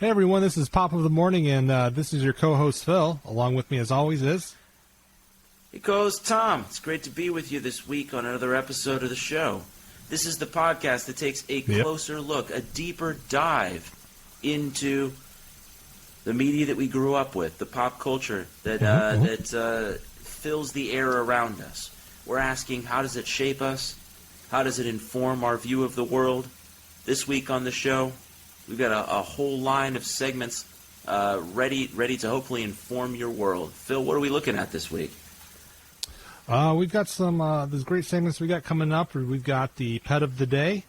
Hey everyone, this is Pop of the Morning, and this is your co-host Phil. Along with me, as always, is... Hey co-host Tom. It's great to be with you this week on another episode of the show. This is the podcast that takes a closer look, a deeper dive into the media that we grew up with, the pop culture that fills the air around us. We're asking, how does it shape us? How does it inform our view of the world? This week on the show, we've got a whole line of segments ready to hopefully inform your world. Phil, what are we looking at this week? We've got some those great segments we got coming up. We've got the Pet of the Day,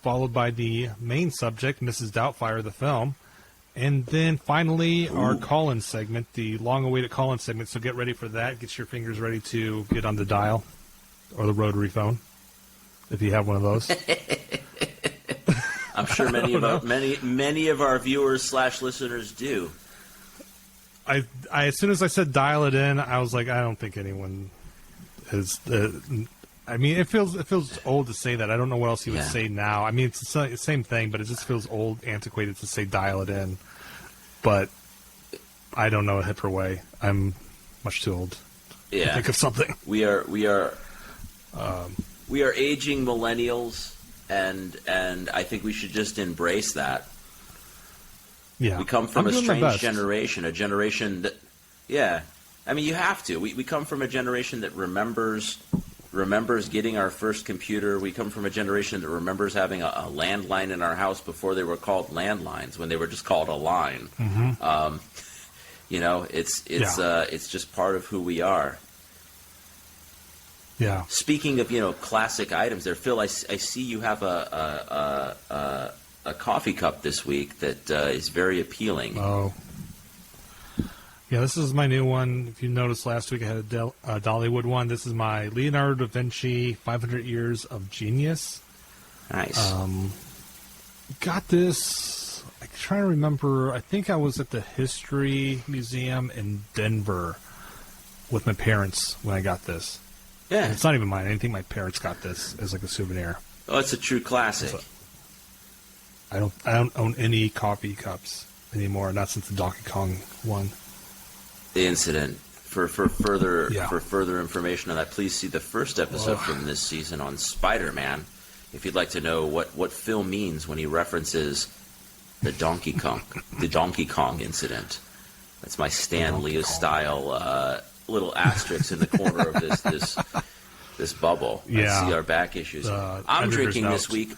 followed by the main subject, Mrs. Doubtfire, the film. And then finally, our call-in segment, the long-awaited call-in segment. So get ready for that. Get your fingers ready to get on the dial or the rotary phone, if you have one of those. I'm sure many of our viewers / listeners do. I as soon as I said dial it in, I was like, I don't think anyone is. I mean, it feels old to say that. I don't know what else you would say now. I mean, it's the same thing, but it just feels old, antiquated to say dial it in. But I don't know a hipper way. I'm much too old to think of something. We are aging millennials, and I think we should just embrace that. Yeah, we come from a strange generation, a generation that, I mean, you have to. We come from a generation that remembers getting our first computer. We come from a generation that remembers having a landline in our house before they were called landlines, when they were just called a line. Mm-hmm. It's just part of who we are. Yeah. Speaking of classic items, there, Phil, I see you have a coffee cup this week that is very appealing. Oh. Yeah, this is my new one. If you noticed last week I had a Dollywood one. This is my Leonardo da Vinci 500 Years of Genius. Nice. Got this, I'm trying to remember, I think I was at the History Museum in Denver with my parents when I got this. Yeah. And it's not even mine. I think my parents got this as like a souvenir. Oh, it's a true classic. I don't own any coffee cups anymore, not since the Donkey Kong one. The incident. For further information on that, please see the first episode from this season on Spider-Man. If you'd like to know what Phil means when he references the Donkey Kong incident. That's my Stan Lee style little asterisk in the corner of this bubble. Yeah. I see our back issues. I'm drinking this week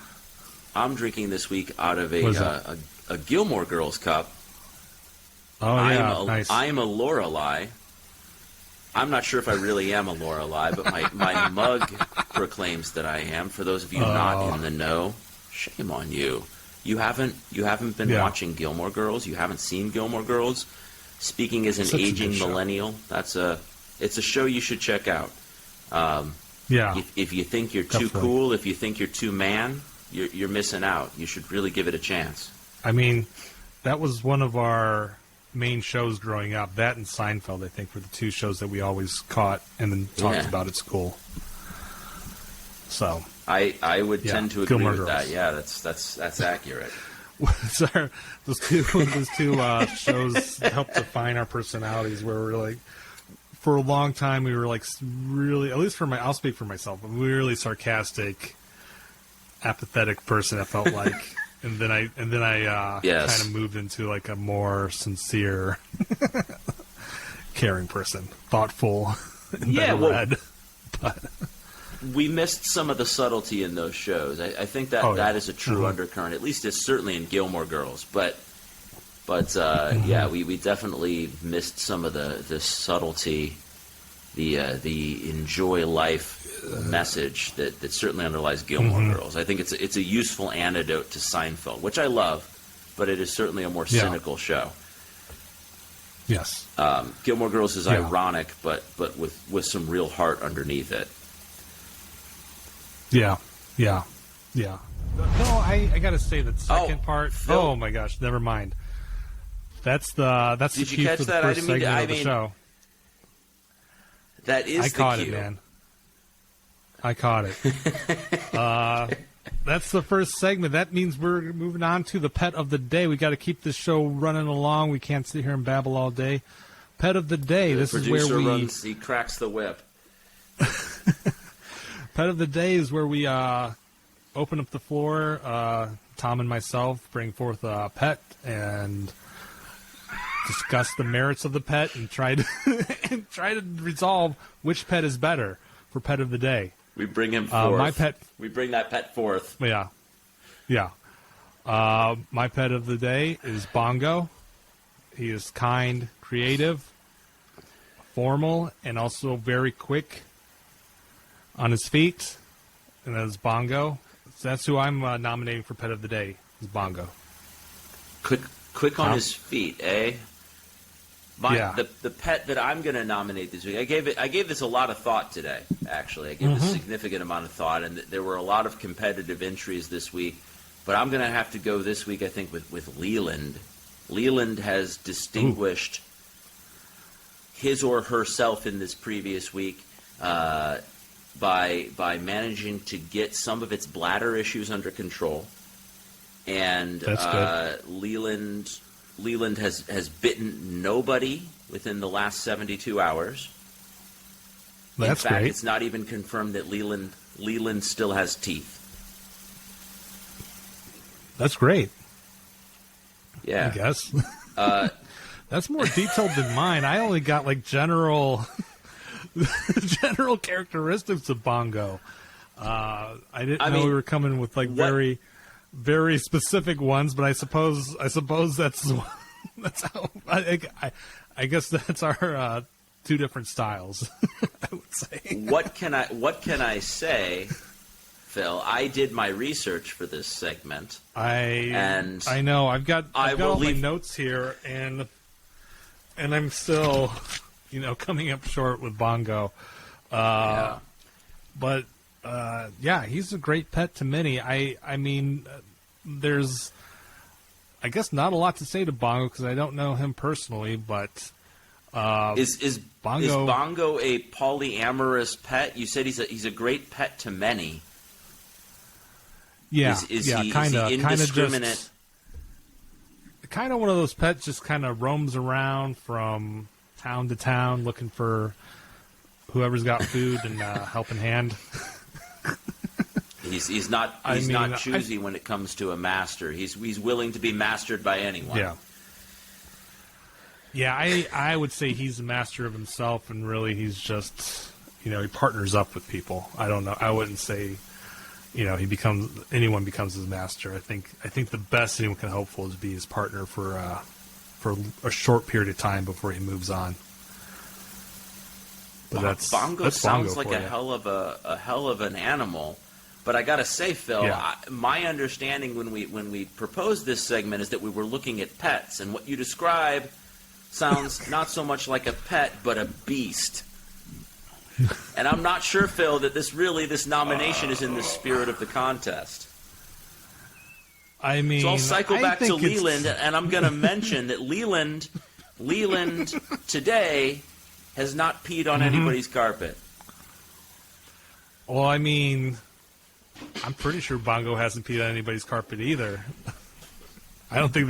out of a Gilmore Girls cup. Oh, nice. I am a Lorelei. I'm not sure if I really am a Lorelei, but my mug proclaims that I am. For those of you not in the know, shame on you. You haven't been watching Gilmore Girls. You haven't seen Gilmore Girls. Speaking as an aging millennial, it's a show you should check out. If you think you're too cool, if you think you're too man, you're missing out. You should really give it a chance. I mean, that was one of our main shows growing up. That and Seinfeld, I think, were the two shows that we always caught and then talked about at school. So I would tend to agree with that. Yeah, that's accurate. Sorry, those two shows helped define our personalities. Where we're like, for a long time, we were like really, at least I'll speak for myself, a really sarcastic, apathetic person. I felt like. And then I kind of moved into like a more sincere, caring person, thoughtful, and read. But we missed some of the subtlety in those shows. I think that is a true undercurrent. At least it's certainly in Gilmore Girls. But we definitely missed some of the subtlety, the enjoy life message that certainly underlies Gilmore Girls. I think it's a useful antidote to Seinfeld, which I love, but it is certainly a more cynical show. Yes. Gilmore Girls is ironic, but with some real heart underneath it. Yeah. No, I gotta say that second part. Phil, oh my gosh, never mind. That's the cue for the first segment of the show. That is I caught it, man. I caught it. That's the first segment. That means we're moving on to the pet of the day. We got to keep this show running along. We can't sit here and babble all day. Pet of the day. The this is where we he cracks the whip. Pet of the day is where we open up the floor. Tom and myself bring forth a pet and discuss the merits of the pet and try to resolve which pet is better for pet of the day. We bring him forth. My pet. We bring that pet forth. Yeah. My pet of the day is Bongo. He is kind, creative, formal, and also very quick on his feet. And that is Bongo. So that's who I'm nominating for pet of the day. Is Bongo. Quick on his feet, eh? Yeah. The pet that I'm going to nominate this week, I gave this a lot of thought today, actually. I gave it a significant amount of thought, and there were a lot of competitive entries this week. But I'm going to have to go this week, I think, with Leland. Leland has distinguished his or herself in this previous week by managing to get some of its bladder issues under control. And that's good. Leland has bitten nobody within the last 72 hours. That's in fact, great. It's not even confirmed that Leland still has teeth. That's great. Yeah. I guess. That's more detailed than mine. I only got like general characteristics of Bongo. I didn't know we were coming with like very, very specific ones, but I suppose that's how I guess that's our two different styles. I would say. What can I say, Phil? I did my research for this segment. I know. I've got all my notes here, and I'm still, coming up short with Bongo. Yeah. But he's a great pet to many. I mean, there's, I guess, not a lot to say to Bongo because I don't know him personally. But is Bongo a polyamorous pet? You said he's a great pet to many. Yeah, is he indiscriminate? Kind of one of those pets just kind of roams around from town to town looking for whoever's got food and helping hand. He's not choosy when it comes to a master. He's willing to be mastered by anyone. Yeah. Yeah, I would say he's a master of himself, and really he's just, he partners up with people. I don't know. I wouldn't say, anyone becomes his master. I think the best anyone can hope for is be his partner for a short period of time before he moves on. But Bongo that's sounds Bongo like a hell of an animal. But I gotta say, Phil, my understanding when we proposed this segment is that we were looking at pets, and what you describe sounds not so much like a pet, but a beast. And I'm not sure, Phil, that this nomination is in the spirit of the contest. I mean, so I'll cycle back to Leland, and I'm going to mention that Leland today has not peed on anybody's carpet. Well, I mean, I'm pretty sure Bongo hasn't peed on anybody's carpet either. I don't think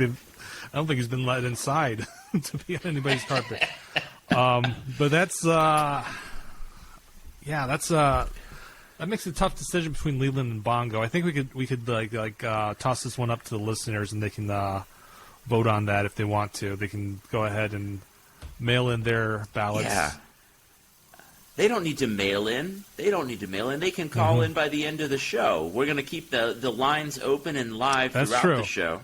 he's been let inside to pee on anybody's carpet. But that's that makes it a tough decision between Leland and Bongo. I think we could toss this one up to the listeners, and they can vote on that if they want to. They can go ahead and mail in their ballots. Yeah. They don't need to mail in. They can call in by the end of the show. We're going to keep the lines open and live throughout the show.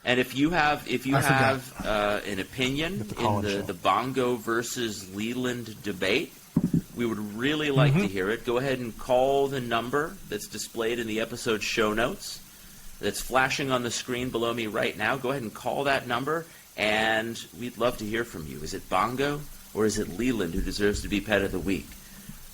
And if you have an opinion in the Bongo versus Leland debate, we would really like to hear it. Go ahead and call the number that's displayed in the episode show notes that's flashing on the screen below me right now. Go ahead and call that number, and we'd love to hear from you. Is it Bongo or is it Leland who deserves to be Pet of the Week?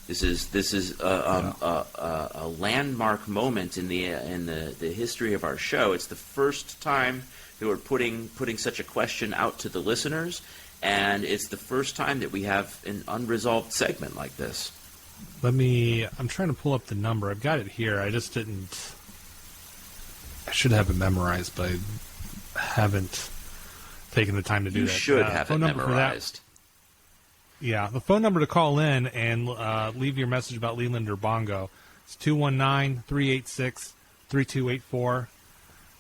This is a landmark moment in the history of our show. It's the first time that we're putting such a question out to the listeners, and it's the first time that we have an unresolved segment like this. I'm trying to pull up the number. I've got it here. I just didn't I should have it memorized, but I haven't taken the time to do You that. should have it memorized. Yeah, the phone number to call in and leave your message about Leland or Bongo is 219-386-3284.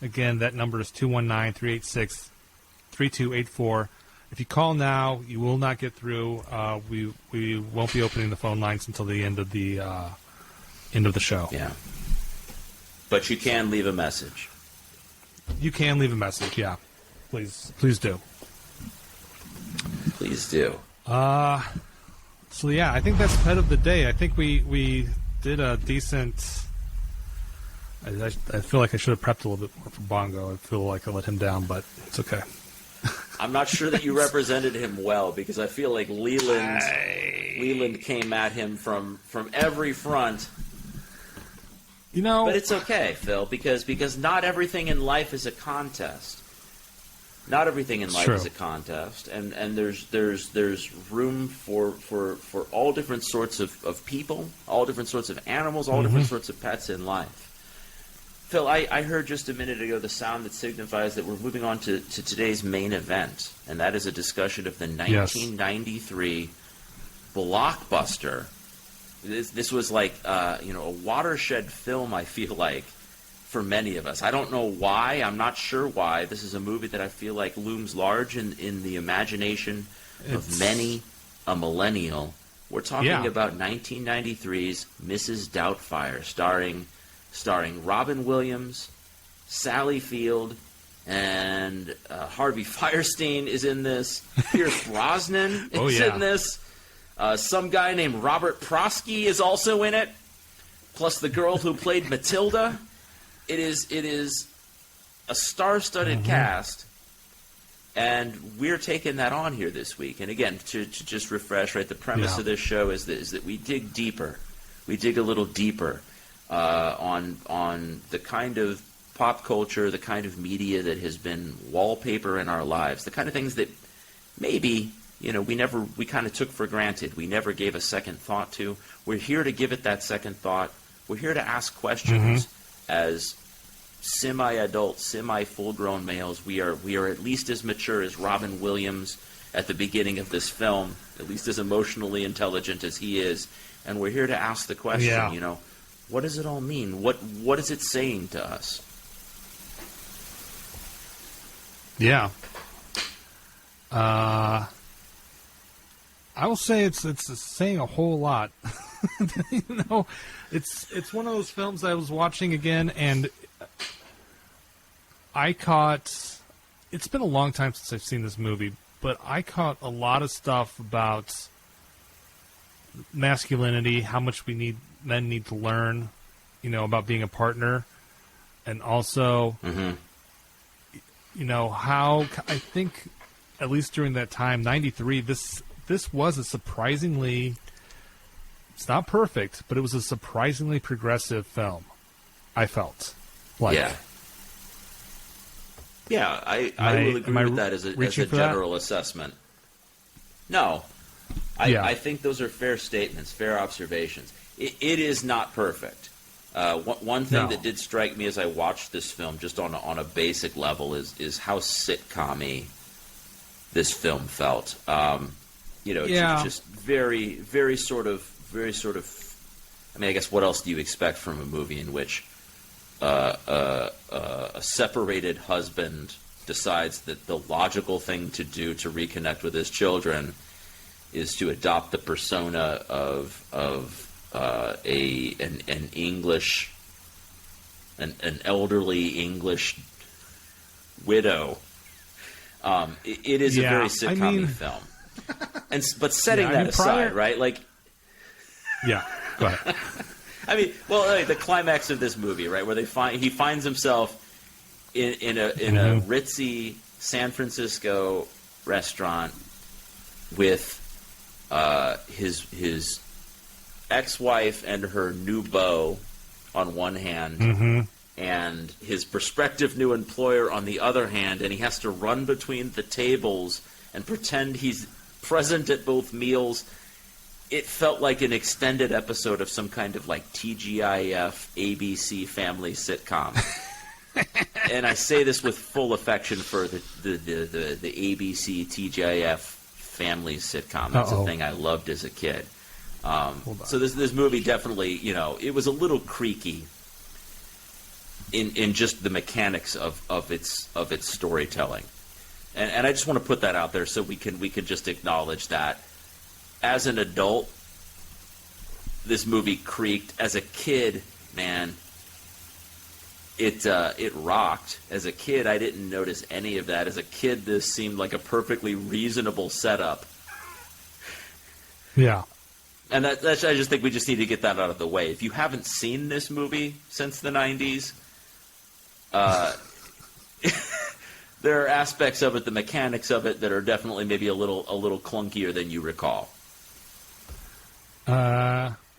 Again, that number is 219-386-3284. If you call now, you will not get through. We won't be opening the phone lines until the end of the show. Yeah. But you can leave a message. You can leave a message, yeah. Please do. Please do. So yeah, I think that's pet of the day. I think we did a decent. I feel like I should have prepped a little bit more for Bongo. I feel like I let him down, but it's okay. I'm not sure that you represented him well, because I feel like Leland came at him from every front. You know, but it's okay, Phil, because not everything in life is a contest. Not everything in life is a contest, and there's room for all different sorts of people, all different sorts of animals, all different sorts of pets in life. Phil, I heard just a minute ago the sound that signifies that we're moving on to today's main event, and that is a discussion of the 1993 blockbuster. This was like a watershed film, I feel like, for many of us. I don't know why. I'm not sure why. This is a movie that I feel like looms large in the imagination of many a millennial. We're talking about 1993's Mrs. Doubtfire, starring Robin Williams, Sally Field, and Harvey Fierstein is in this. Pierce Brosnan is in this. Some guy named Robert Prosky is also in it, plus the girl who played Matilda. It is a star-studded cast, and we're taking that on here this week. And again, to just refresh, right, the premise of this show is that we dig deeper. We dig a little deeper on the kind of pop culture, the kind of media that has been wallpaper in our lives, the kind of things that maybe we kind of took for granted. We never gave a second thought to. We're here to give it that second thought. We're here to ask questions as semi-adult, semi-full-grown males. We are at least as mature as Robin Williams at the beginning of this film, at least as emotionally intelligent as he is. And we're here to ask the question, what does it all mean? What is it saying to us? Yeah. I will say it's saying a whole lot. It's one of those films I was watching again, and I caught. It's been a long time since I've seen this movie, but I caught a lot of stuff about masculinity, how much men need to learn, about being a partner, and also, how I think, at least during that time, 93, this was a surprisingly, it's not perfect, but it was a surprisingly progressive film, I felt like. Yeah, I will agree with that as a general assessment. No, I think those are fair statements, fair observations. It is not perfect. One thing that did strike me as I watched this film, just on a basic level, is how sitcom-y this film felt. Just very, very sort of. I mean, I guess what else do you expect from a movie in which a separated husband decides that the logical thing to do to reconnect with his children is to adopt the persona of an elderly English widow. It is a very sitcom-y film. But setting that aside, right? Yeah, go ahead. I mean, the climax of this movie, right, where he finds himself in a ritzy San Francisco restaurant with his ex-wife and her new beau on one hand, and his prospective new employer on the other hand, and he has to run between the tables and pretend he's present at both meals. It felt like an extended episode of some kind of TGIF ABC family sitcom. and I say this with full affection for the ABC TGIF family sitcom. That's a thing I loved as a kid. So this movie definitely, it was a little creaky in just the mechanics of its storytelling, and I just want to put that out there so we can just acknowledge that as an adult, this movie creaked. As a kid, man, it rocked. As a kid, I didn't notice any of that. As a kid, this seemed like a perfectly reasonable setup. Yeah. And I just think we just need to get that out of the way. If you haven't seen this movie since the 90s, there are aspects of it, the mechanics of it, that are definitely maybe a little clunkier than you recall.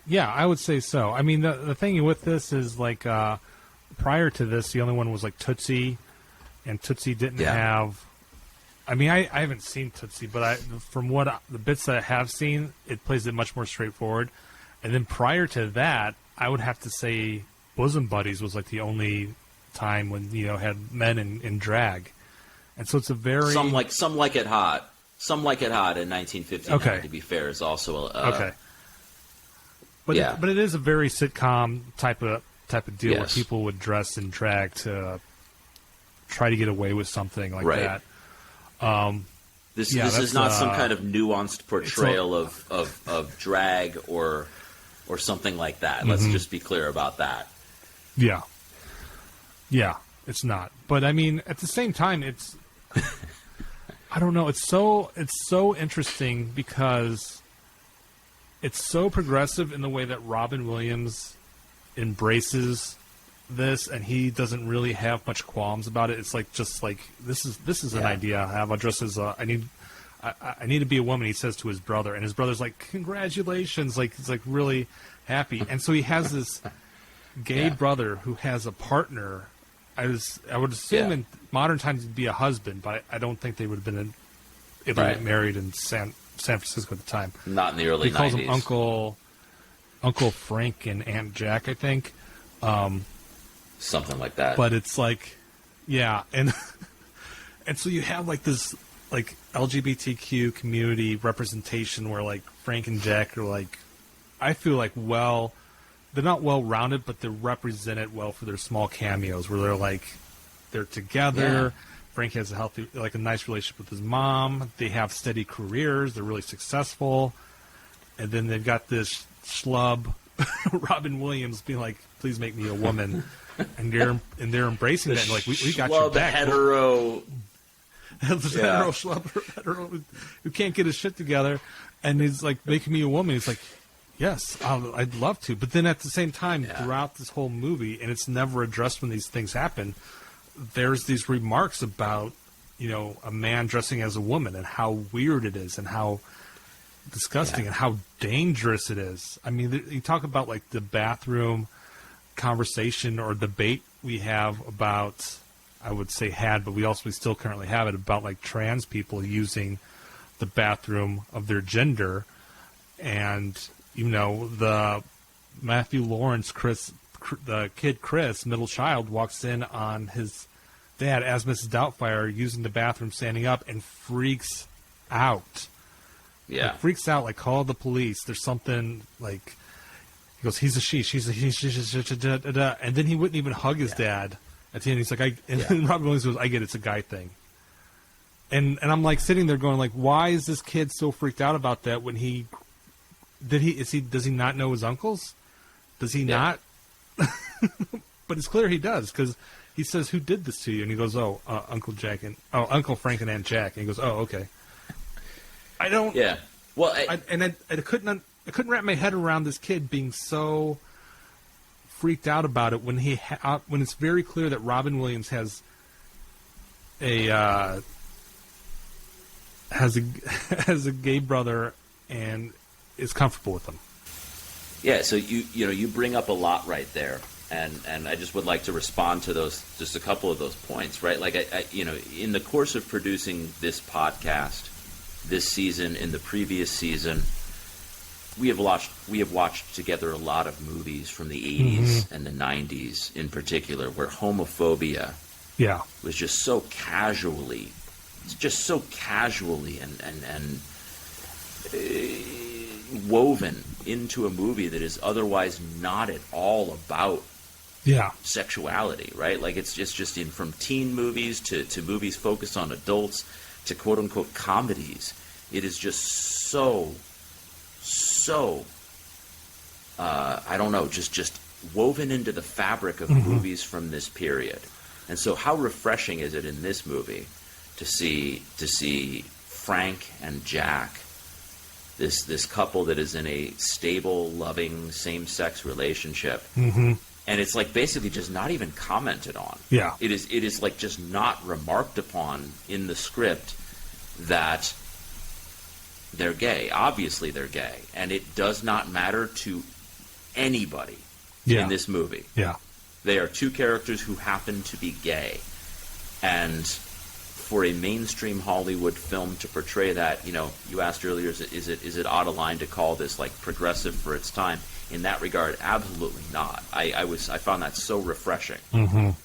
Yeah, I would say so. I mean, the thing with this is, like, prior to this, the only one was, like, Tootsie, and Tootsie didn't have... I mean, I haven't seen Tootsie, but from the bits that I have seen, it plays it much more straightforward. And then prior to that, I would have to say Bosom Buddies was, like, the only time when, had men in drag. And so it's a very... Some Like It Hot. Some Like It Hot in 1959, to be fair, is also okay. But it is a very sitcom type of deal where people would dress in drag to try to get away with something like that. This is not some kind of nuanced portrayal of drag or something like that. Let's just be clear about that. Yeah, it's not. But I mean, at the same time, it's I don't know. It's so interesting because it's so progressive in the way that Robin Williams embraces this, and he doesn't really have much qualms about it. It's like this is an idea I have. I'll dress as I need to be a woman. He says to his brother, and his brother's like, "Congratulations!" Like he's like really happy, and so he has this gay brother who has a partner. I would assume in modern times it'd be a husband, but I don't think they would have been able to get married in San Francisco at the time. Not in the early 90s. He calls him Uncle Frank and Aunt Jack, I think. Something like that. But it's like, and so you have like this like LGBTQ community representation where like Frank and Jack are like, I feel like they're not well rounded, but they're represented well for their small cameos where they're together. Yeah. Frank has a nice relationship with his mom. They have steady careers. They're really successful. And then they've got this schlub, Robin Williams, being like, "Please make me a woman," and they're embracing that. And like, we got your back. Hetero who can't get his shit together, and he's like, "Making me a woman." He's like, "Yes, I'd love to." But then at the same time, throughout this whole movie, and it's never addressed when these things happen, there's these remarks about, a man dressing as a woman and how weird it is and how disgusting and how dangerous it is. I mean, you talk about like the bathroom conversation or debate we have about, I would say but we still currently have it about like trans people using the bathroom of their gender. And, the Matthew Lawrence, the kid Chris, middle child, walks in on his dad as Mrs. Doubtfire using the bathroom standing up and freaks out. Yeah. Like, freaks out, like, call the police. There's something, like, he goes, he's a she, she's a he, and then he wouldn't even hug his dad. At the end, he's like, and Robin Williams goes, I get it's a guy thing. And I'm, like, sitting there going, like, why is this kid so freaked out about that when does he not know his uncles? Does he not? But it's clear he does, because he says, "Who did this to you?" And he goes, Uncle Frank and Aunt Jack. And he goes, "Oh, okay." I don't. Yeah. Well, I couldn't wrap my head around this kid being so freaked out about it when when it's very clear that Robin Williams has a gay brother and is comfortable with him. Yeah, so you bring up a lot right there, and I just would like to respond to just a couple of those points, right? Like I in the course of producing this podcast, this season, in the previous season, we have watched together a lot of movies from the 80s and the 90s in particular, where homophobia was just so casually and woven into a movie that is otherwise not at all about sexuality, right? Like it's just in from teen movies to movies focused on adults to quote unquote comedies. It is just so I don't know, just woven into the fabric of movies from this period. And so how refreshing is it in this movie to see Frank and Jack, this couple that is in a stable, loving, same-sex relationship. And it's like basically just not even commented on. Yeah. It is like just not remarked upon in the script that they're gay. Obviously they're gay. And it does not matter to anybody in this movie. Yeah. They are two characters who happen to be gay. And for a mainstream Hollywood film to portray that, you asked earlier, is it out of line to call this like progressive for its time? In that regard, absolutely not. I found that so refreshing.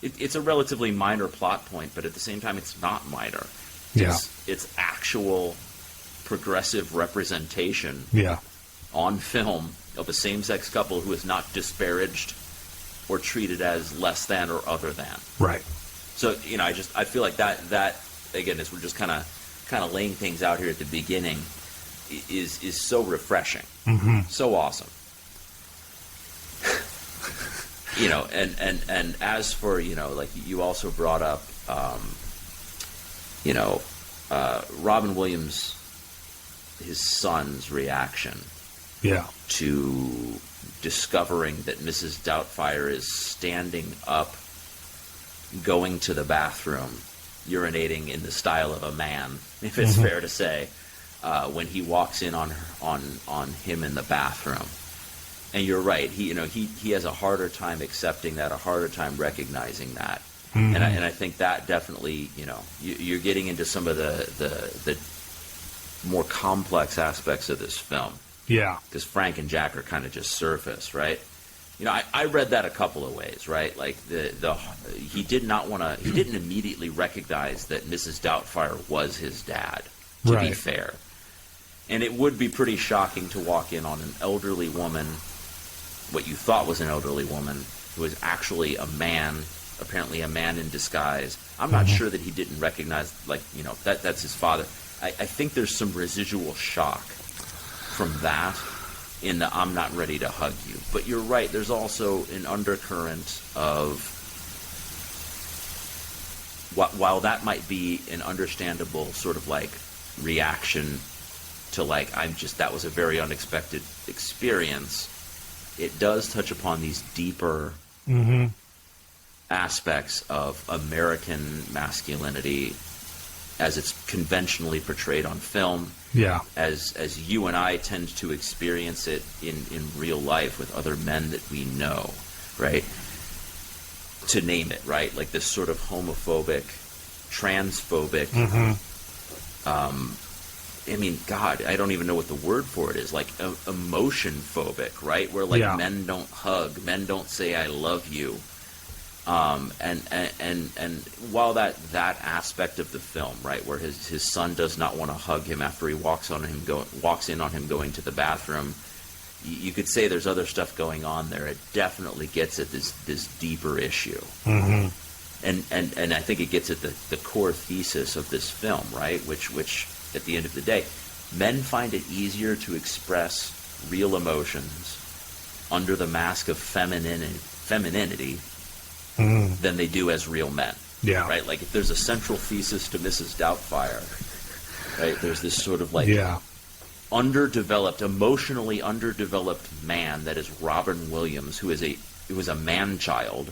It's a relatively minor plot point, but at the same time, it's not minor. It's actual progressive representation on film of a same-sex couple who is not disparaged or treated as less than or other than. Right. So I feel like that again, as we're just kind of laying things out here at the beginning, is so refreshing, so awesome. And as for like you also brought up, Robin Williams, his son's reaction to discovering that Mrs. Doubtfire is standing up, going to the bathroom, urinating in the style of a man, if it's fair to say, when he walks in on him in the bathroom. And you're right. He has a harder time accepting that, a harder time recognizing that. And I think that definitely, you're getting into some of the more complex aspects of this film. Yeah. Because Frank and Jack are kind of just surface, right? I read that a couple of ways, right? Like he didn't immediately recognize that Mrs. Doubtfire was his dad, to be fair. And it would be pretty shocking to walk in on an elderly woman, what you thought was an elderly woman, who was actually a man, apparently a man in disguise. I'm not sure that he didn't recognize, that's his father. I think there's some residual shock from that in the I'm not ready to hug you. But you're right, there's also an undercurrent of, while that might be an understandable sort of like reaction to like, that was a very unexpected experience, it does touch upon these deeper aspects of American masculinity as it's conventionally portrayed on film. Yeah. As you and I tend to experience it in real life with other men that we know, right? To name it, right? Like this sort of homophobic, transphobic, I mean, God, I don't even know what the word for it is. Like emotion phobic, right? Where like men don't hug, men don't say "I love you," and while that aspect of the film, right, where his son does not want to hug him after he walks in on him going to the bathroom, you could say there's other stuff going on there. It definitely gets at this deeper issue, and I think it gets at the core thesis of this film, right? Which at the end of the day, men find it easier to express real emotions under the mask of femininity than they do as real men. Yeah. Right? Like if there's a central thesis to Mrs. Doubtfire, right? There's this sort of like emotionally underdeveloped man that is Robin Williams, who is a man-child.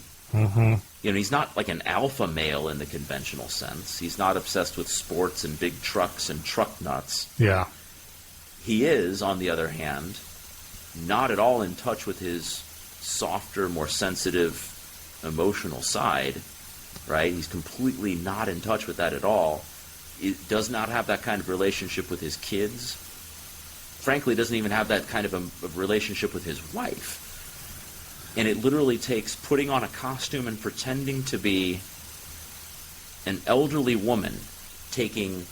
He's not like an alpha male in the conventional sense. He's not obsessed with sports and big trucks and truck nuts. Yeah. He is, on the other hand, not at all in touch with his softer, more sensitive, emotional side, right? He's completely not in touch with that at all. He does not have that kind of relationship with his kids. frankly doesn't even have that kind of a relationship with his wife. And it literally takes putting on a costume and pretending to be an elderly woman, taking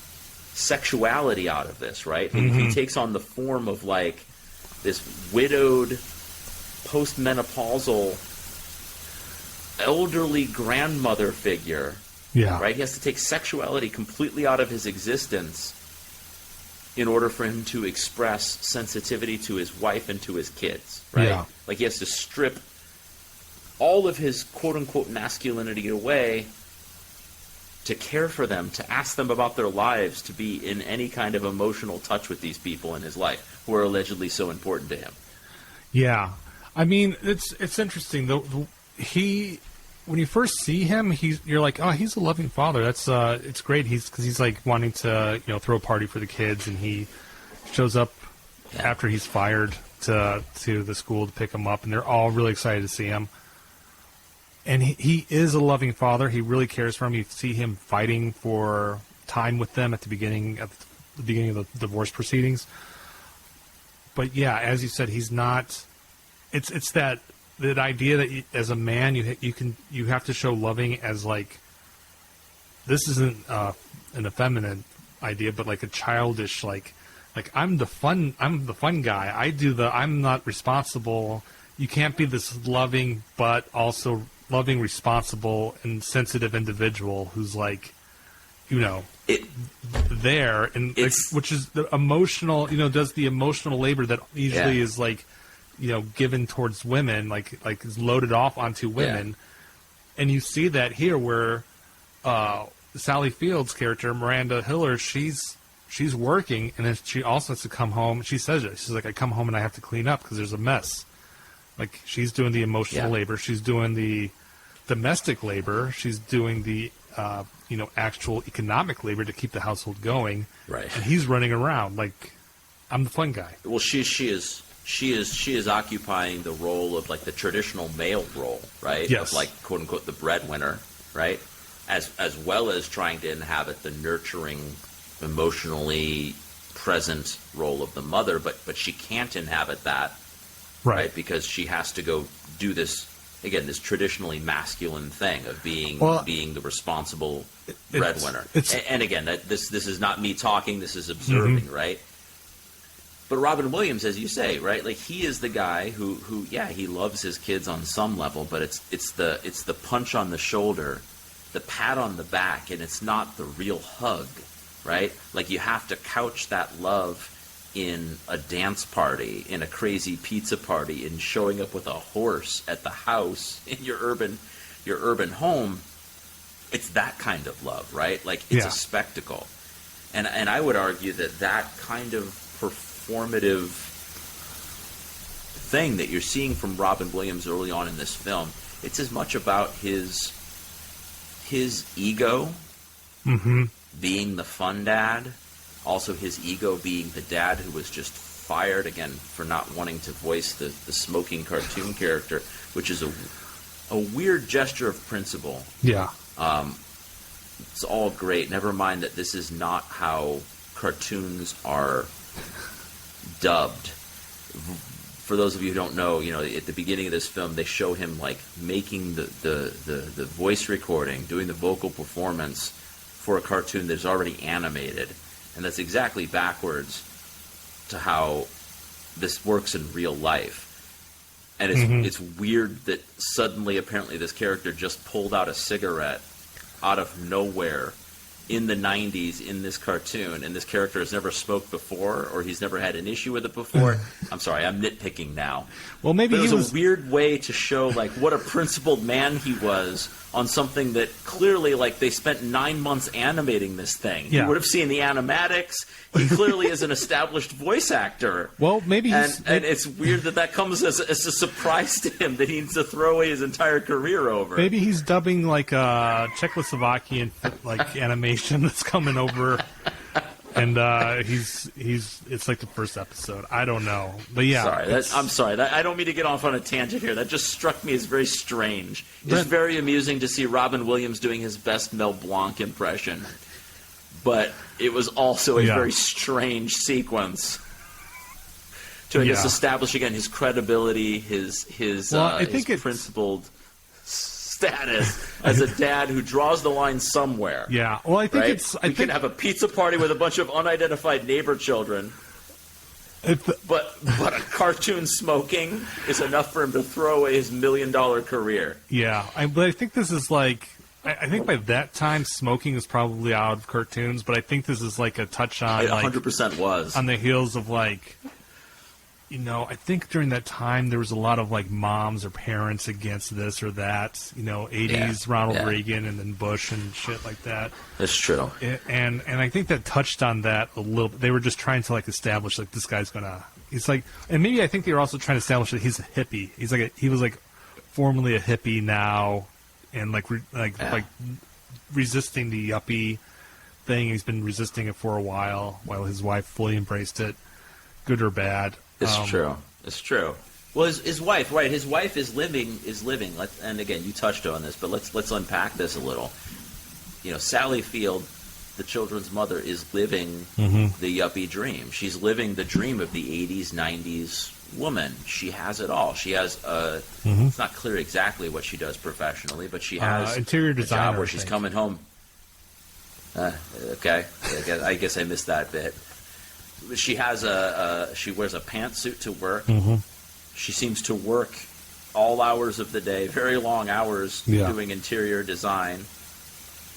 sexuality out of this, right? Mm-hmm. He takes on the form of like this widowed, postmenopausal, elderly grandmother figure. Yeah. Right? He has to take sexuality completely out of his existence in order for him to express sensitivity to his wife and to his kids, right? Yeah. Like he has to strip all of his quote-unquote masculinity away to care for them, to ask them about their lives, to be in any kind of emotional touch with these people in his life who are allegedly so important to him. Yeah. I mean, it's interesting. When you first see him, you're like, oh, he's a loving father. That's it's great. Because he's like wanting to throw a party for the kids, and he shows up after he's fired to the school to pick them up, and they're all really excited to see him. And he is a loving father. He really cares for them. You see him fighting for time with them at the beginning of the divorce proceedings. But yeah, as you said, he's not. It's that idea that as a man you have to show loving as like, this isn't an effeminate idea, but like a childish like I'm the fun guy. I'm not responsible. You can't be this loving but also loving, responsible, and sensitive individual who's like, there, and like, which is the emotional, does the emotional labor that usually is like, given towards women, like is loaded off onto women, and you see that here where Sally Field's character Miranda Hiller, she's working, and then she also has to come home. She says it. She's like, I come home and I have to clean up because there's a mess. Like, she's doing the emotional labor. She's doing the domestic labor. She's doing the, actual economic labor to keep the household going. Right. And he's running around like, I'm the fun guy. Well, she is occupying the role of like the traditional male role, right? Yes. Of like, quote unquote, the breadwinner, right? As well as trying to inhabit the nurturing, emotionally present role of the mother, but she can't inhabit that. Right, because she has to go do this this traditionally masculine thing of being the responsible breadwinner. And again, this is not me talking; this is observing, right? But Robin Williams, as you say, right, like he is the guy who he loves his kids on some level, but it's the punch on the shoulder, the pat on the back, and it's not the real hug, right? Like you have to couch that love in a dance party, in a crazy pizza party, in showing up with a horse at the house in your urban home. It's that kind of love, right? Like it's a spectacle. And I would argue that kind of performative thing that you're seeing from Robin Williams early on in this film, it's as much about his ego being the fun dad, also his ego being the dad who was just fired again for not wanting to voice the smoking cartoon character, which is a weird gesture of principle. Yeah. It's all great. Never mind that this is not how cartoons are dubbed. For those of you who don't know, at the beginning of this film, they show him like making the voice recording, doing the vocal performance for a cartoon that's already animated. And that's exactly backwards to how this works in real life. And it's weird that suddenly, apparently, this character just pulled out a cigarette out of nowhere in the 90s in this cartoon, and this character has never smoked before, or he's never had an issue with it before. I'm sorry, I'm nitpicking now. Well, maybe it was a weird way to show like what a principled man he was on something that clearly, like, they spent 9 months animating this thing. Yeah. You would have seen the animatics. He clearly is an established voice actor. Well, maybe and it's weird that comes as a surprise to him that he needs to throw away his entire career over. Maybe he's dubbing like a Czechoslovakian like animation that's coming over, and it's like the first episode. I don't know, but yeah. I'm sorry. I don't mean to get off on a tangent here. That just struck me as very strange. It's very amusing to see Robin Williams doing his best Mel Blanc impression, but it was also a very strange sequence. I guess, establish again his credibility, his principled status as a dad who draws the line somewhere. Yeah. Well, I think we can have a pizza party with a bunch of unidentified neighbor children. But a cartoon smoking is enough for him to throw away his $1 million career. Yeah, but I think this is like, I think by that time smoking was probably out of cartoons, but I think this is like a touch on, it 100% was on the heels of like, I think during that time there was a lot of like moms or parents against this or that, 80s Ronald Reagan and then Bush and shit like that. That's true. And I think that touched on that a little bit. They were just trying to like establish like this guy's he's like, and maybe I think they were also trying to establish that he's a hippie. He was like formerly a hippie now, and like resisting the yuppie thing. He's been resisting it for a while his wife fully embraced it, good or bad. It's true. It's true. Well, his wife, right? His wife is living. And again, you touched on this, but let's unpack this a little. Sally Field, the children's mother, is living the yuppie dream. She's living the dream of the 80s, 90s woman. She has it all. She has it's not clear exactly what she does professionally, but she has interior designer, a job where she's coming home. Okay, I guess I missed that bit. She has she wears a pantsuit to work. She seems to work all hours of the day, very long hours, doing interior design.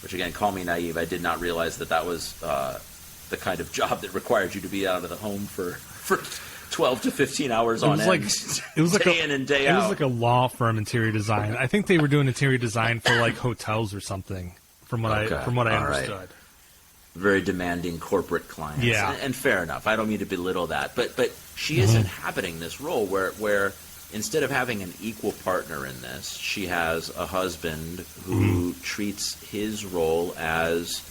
Which again, call me naive. I did not realize that was the kind of job that required you to be out of the home for 12 to 15 hours on end. It was like day in and day out. It was like a law firm interior design. I think they were doing interior design for like hotels or something. From what I understood. Right. Very demanding corporate clients. Yeah. And fair enough. I don't mean to belittle that. But she is inhabiting this role where instead of having an equal partner in this, she has a husband who treats his role as,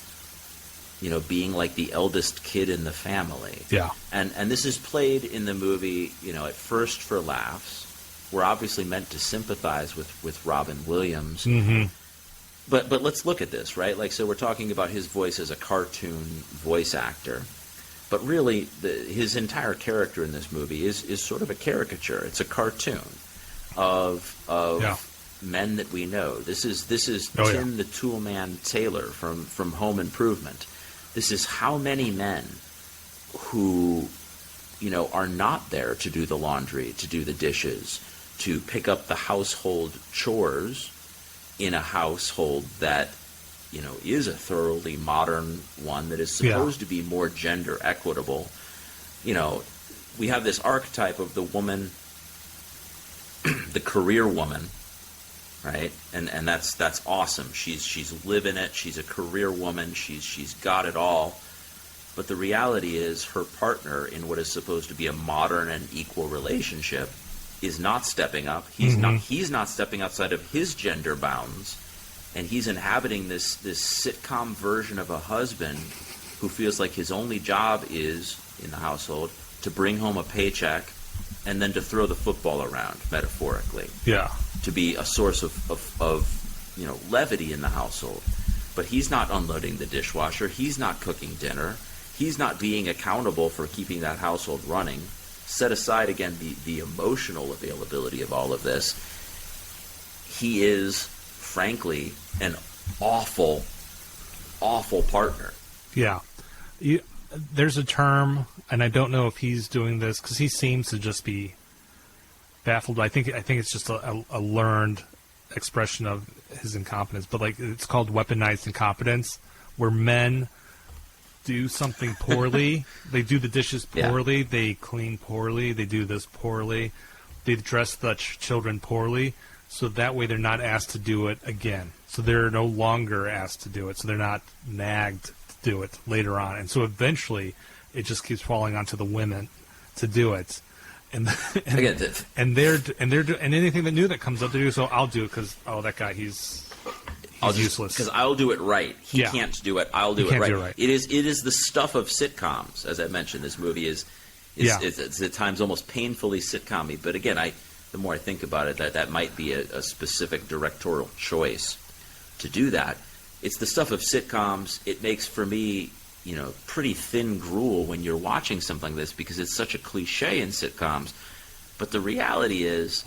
being like the eldest kid in the family. Yeah. And this is played in the movie, at first for laughs. We're obviously meant to sympathize with Robin Williams. But let's look at this, right? So we're talking about his voice as a cartoon voice actor. But really, his entire character in this movie is sort of a caricature. It's a cartoon of men that we know. This is Tim the Toolman Taylor from Home Improvement. This is how many men who, are not there to do the laundry, to do the dishes, to pick up the household chores in a household that, is a thoroughly modern one that is supposed to be more gender equitable. We have this archetype of the woman, the career woman, right? And that's awesome. She's living it. She's a career woman. She's got it all. But the reality is her partner in what is supposed to be a modern and equal relationship is not stepping up. He's not stepping outside of his gender bounds, and he's inhabiting this sitcom version of a husband who feels like his only job is in the household to bring home a paycheck and then to throw the football around, metaphorically. Yeah. To be a source of levity in the household. But he's not unloading the dishwasher. He's not cooking dinner. He's not being accountable for keeping that household running. Set aside, again, the emotional availability of all of this. He is, frankly, an awful, awful partner. Yeah. There's a term, and I don't know if he's doing this, because he seems to just be baffled. I think it's just a learned expression of his incompetence, but it's called weaponized incompetence, where men do something poorly. They do the dishes poorly. Yeah. They clean poorly. They do this poorly. They dress the children poorly. So that way they're not asked to do it again. So they're no longer asked to do it. So they're not nagged to do it later on. And so eventually it just keeps falling onto the women to do it. And anything that new that comes up to do, so I'll do it because that guy he's useless. Because I'll do it right. He can't do it. I'll do it right. It is the stuff of sitcoms, as I mentioned. This movie is at times almost painfully sitcom-y. But again, the more I think about it, that might be a specific directorial choice to do that. It's the stuff of sitcoms. It makes, for me, pretty thin gruel when you're watching something like this because it's such a cliche in sitcoms. But the reality is,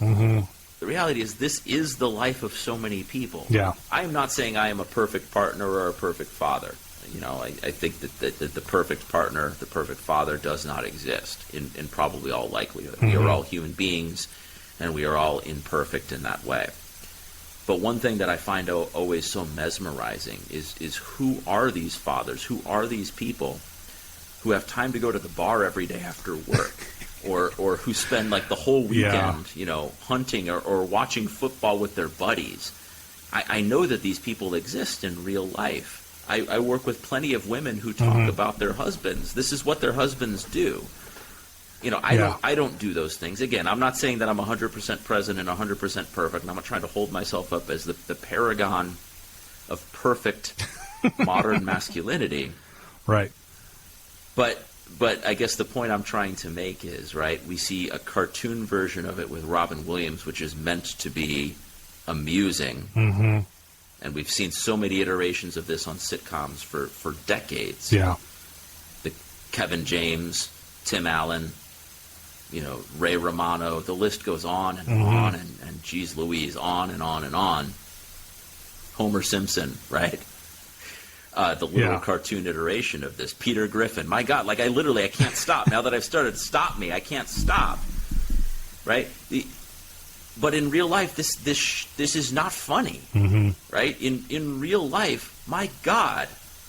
this is the life of so many people. Yeah. I am not saying I am a perfect partner or a perfect father. I think that the perfect partner, the perfect father does not exist in probably all likelihood. We are all human beings, and we are all imperfect in that way. But one thing that I find always so mesmerizing is who are these fathers? Who are these people who have time to go to the bar every day after work? Or who spend like the whole weekend, hunting or watching football with their buddies. I know that these people exist in real life. I work with plenty of women who talk about their husbands. This is what their husbands do. I don't do those things. Again, I'm not saying that I'm 100% present and 100% perfect. And I'm not trying to hold myself up as the paragon of perfect modern masculinity. Right. But I guess the point I'm trying to make is, right, we see a cartoon version of it with Robin Williams, which is meant to be amusing. And we've seen so many iterations of this on sitcoms for decades. Yeah. The Kevin James, Tim Allen, Ray Romano, the list goes on and on, and geez Louise, on and on and on. Homer Simpson, right? The little cartoon iteration of this. Peter Griffin. My God, like I can't stop. Now that I've started, stop me. I can't stop. Right? But in real life, this is not funny. Right? In real life, my God,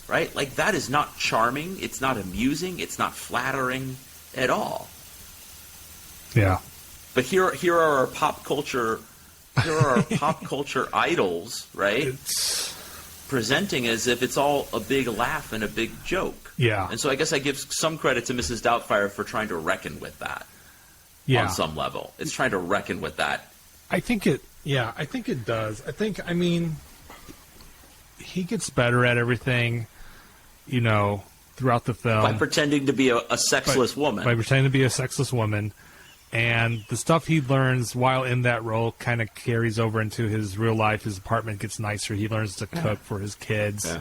right? Like that is not charming. It's not amusing. It's not flattering at all. Yeah. But here are our pop culture. Here are our pop culture idols, right? Presenting as if it's all a big laugh and a big joke. Yeah. And so I guess I give some credit to Mrs. Doubtfire for trying to reckon with that. Yeah. On some level. It's trying to reckon with that. I think it does. I mean, he gets better at everything, throughout the film. By pretending to be a sexless woman. By pretending to be a sexless woman. And the stuff he learns while in that role kind of carries over into his real life. His apartment gets nicer. He learns to cook for his kids.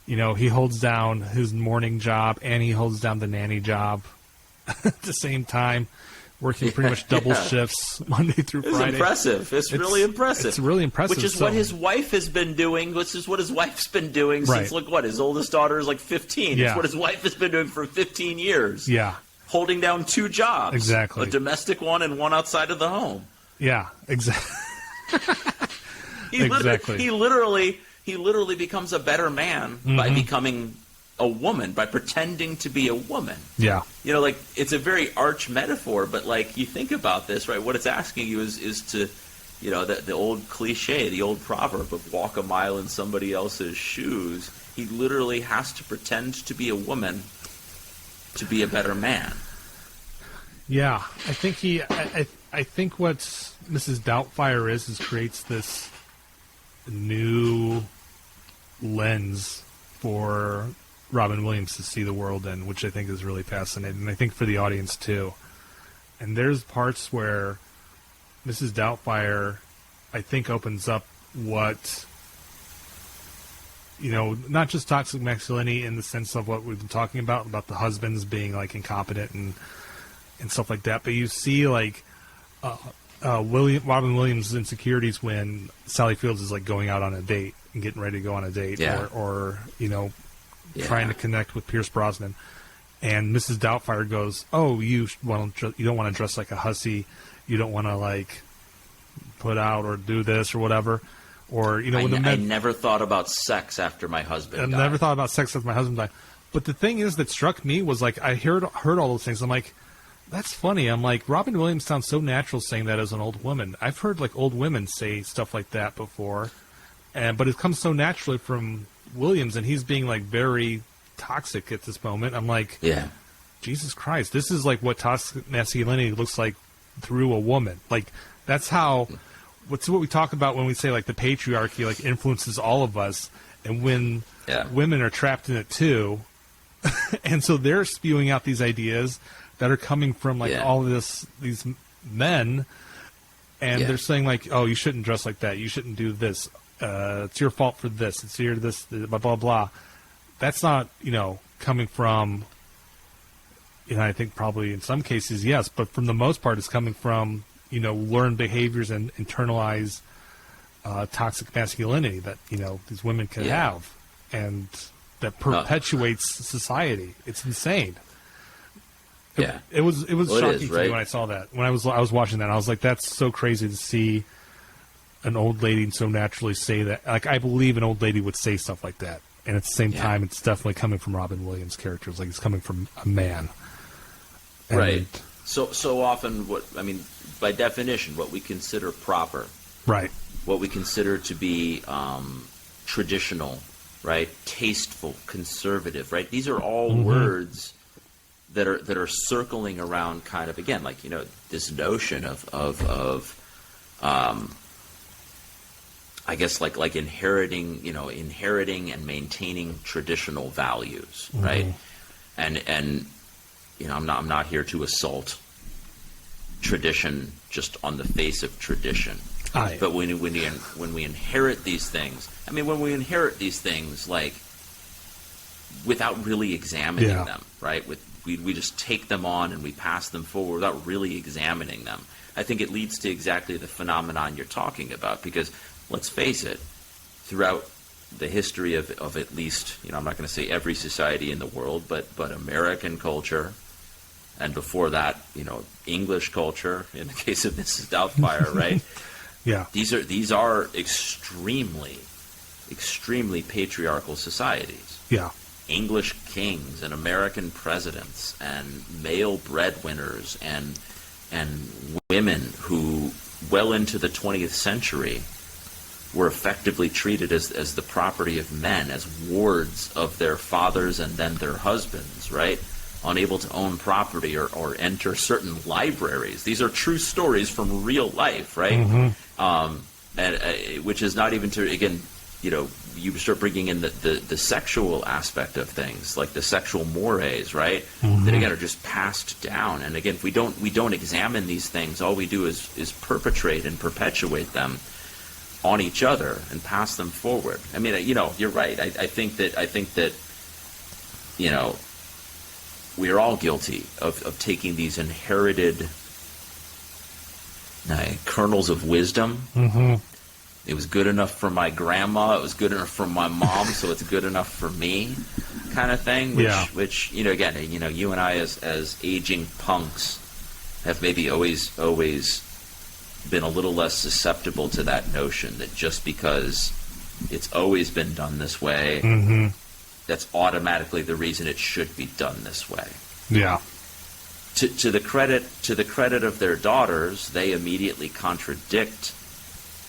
Yeah. He holds down his morning job and he holds down the nanny job at the same time, working pretty much double shifts Monday through Friday. It's impressive. It's really impressive. It's really impressive. Which is what his wife has been doing. Which is what his wife's been doing since, his oldest daughter is 15. Yeah. It's what his wife has been doing for 15 years. Yeah. Holding down two jobs. Exactly. A domestic one and one outside of the home. Yeah, exactly. He literally becomes a better man by becoming a woman, by pretending to be a woman. Yeah. It's a very arch metaphor, but you think about this, right? What it's asking you is to, the old cliche, the old proverb of walk a mile in somebody else's shoes. He literally has to pretend to be a woman to be a better man. Yeah, I think I think what Mrs. Doubtfire is creates this new lens for Robin Williams to see the world in, which I think is really fascinating, and I think for the audience too. And there's parts where Mrs. Doubtfire, I think, opens up what, not just toxic masculinity in the sense of what we've been talking about the husbands being incompetent and stuff like that, but you see Robin Williams' insecurities when Sally Fields is going out on a date and getting ready to go on a date, or trying to connect with Pierce Brosnan, and Mrs. Doubtfire goes, "Oh, you don't want to dress like a hussy, you don't want to put out or do this or whatever." Or I never thought about sex after my husband died. Never thought about sex after my husband died. But the thing is that struck me was I heard all those things. I'm like, that's funny. I'm like, Robin Williams sounds so natural saying that as an old woman. I've heard old women say stuff like that before, but it comes so naturally from Williams, and he's being very toxic at this moment. I'm like, yeah, Jesus Christ, this is what toxic masculinity looks like through a woman. That's how. What's what we talk about when we say the patriarchy influences all of us, and when women are trapped in it too, and so they're spewing out these ideas that are coming from all of these men, and they're saying oh, you shouldn't dress like that, you shouldn't do this, it's your fault for this, it's your this, blah blah blah. That's not coming from, I think probably in some cases, yes, but from the most part, it's coming from, learned behaviors and internalized toxic masculinity that, these women can have, and that perpetuates society. It's insane. It was shocking to me when I saw that. When I was watching that, I was like, that's so crazy to see an old lady so naturally say that. Like, I believe an old lady would say stuff like that. And at the same time, it's definitely coming from Robin Williams' characters. Like, it's coming from a man. And right. So often, by definition, what we consider proper. Right. What we consider to be traditional, right? Tasteful, conservative, right? These are all words that are circling around kind of, again, like, this notion of I guess like inheriting and maintaining traditional values, right? And I'm not here to assault tradition just on the face of tradition. But when we inherit these things, like without really examining them, right? We just take them on and we pass them forward without really examining them. I think it leads to exactly the phenomenon you're talking about, because let's face it, throughout the history of at least, I'm not going to say every society in the world, but American culture, and before that, English culture, in the case of Mrs. Doubtfire, right? Yeah. These are extremely patriarchal societies. Yeah. English kings and American presidents and male breadwinners and women who, well into the 20th century, were effectively treated as the property of men, as wards of their fathers and then their husbands, right? Unable to own property or enter certain libraries. These are true stories from real life, right? Which is not even to, again, you start bringing in the sexual aspect of things, like the sexual mores, right? That again are just passed down. And again, if we don't examine these things, all we do is perpetrate and perpetuate them on each other and pass them forward. I mean, you're right. I think that we are all guilty of taking these inherited kernels of wisdom. It was good enough for my grandma. It was good enough for my mom, so it's good enough for me, kind of thing. Which again, you and I as aging punks have maybe always been a little less susceptible to that notion that just because it's always been done this way, that's automatically the reason it should be done this way. Yeah. To the credit of their daughters, they immediately contradict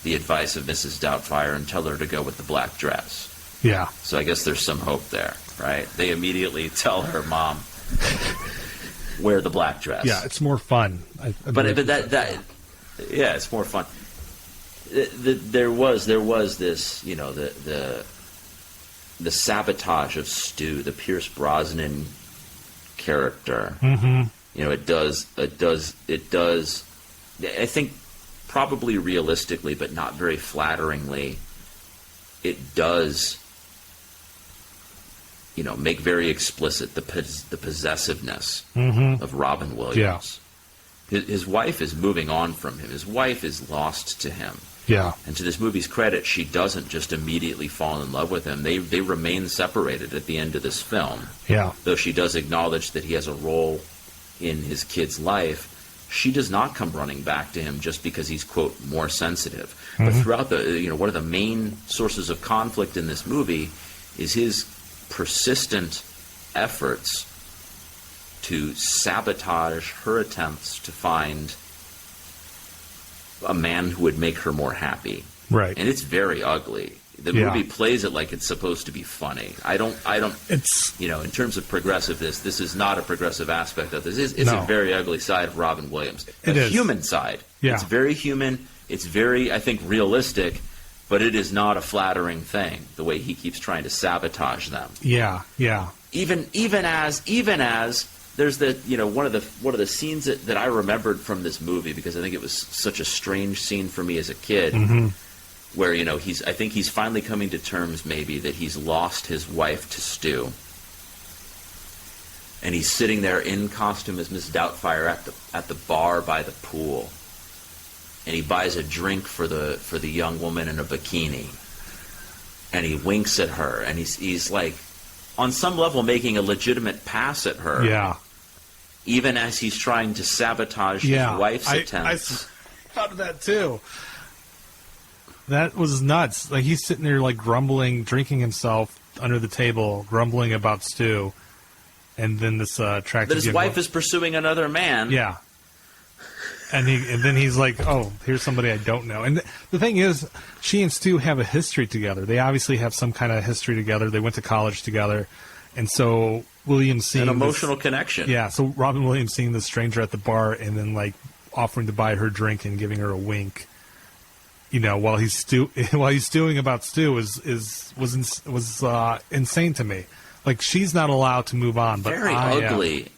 the advice of Mrs. Doubtfire and tell her to go with the black dress. Yeah. So I guess there's some hope there, right? They immediately tell her mom, wear the black dress. Yeah, it's more fun. But it's more fun. There was this, the sabotage of Stu, the Pierce Brosnan character. It does. I think probably realistically, but not very flatteringly, it does, make very explicit the possessiveness of Robin Williams. Yeah. His wife is moving on from him. His wife is lost to him. Yeah. And to this movie's credit, she doesn't just immediately fall in love with him. They remain separated at the end of this film. Yeah. Though she does acknowledge that he has a role in his kid's life, she does not come running back to him just because he's, quote, more sensitive. But throughout one of the main sources of conflict in this movie is his persistent efforts to sabotage her attempts to find a man who would make her more happy. Right. And it's very ugly. The movie plays it like it's supposed to be funny. I don't. It's in terms of progressiveness, this is not a progressive aspect of this. It's a very ugly side of Robin Williams. A human side. Yeah. It's very human. It's very, I think, realistic, but it is not a flattering thing. The way he keeps trying to sabotage them. Yeah. Yeah. Even as there's one of the scenes that I remembered from this movie, because I think it was such a strange scene for me as a kid. Where, I think he's finally coming to terms maybe that he's lost his wife to Stu. and he's sitting there in costume as Miss Doubtfire at the bar by the pool, and he buys a drink for the young woman in a bikini, and he winks at her, and he's like, on some level, making a legitimate pass at her. Yeah. Even as he's trying to sabotage his wife's attempts. I thought of that too. That was nuts. Like, he's sitting there, like, grumbling, drinking himself under the table, grumbling about Stu, and then this attractive... That his wife is pursuing another man. Yeah. And then he's like, oh, here's somebody I don't know. And the thing is, she and Stu have a history together. They obviously have some kind of history together. They went to college together. And so Williams seeing... An emotional connection. Yeah, so Robin Williams seeing the stranger at the bar and then, like, offering to buy her drink and giving her a wink, you know, while he's stewing about Stu was insane to me. Like, she's not allowed to move on, but very ugly.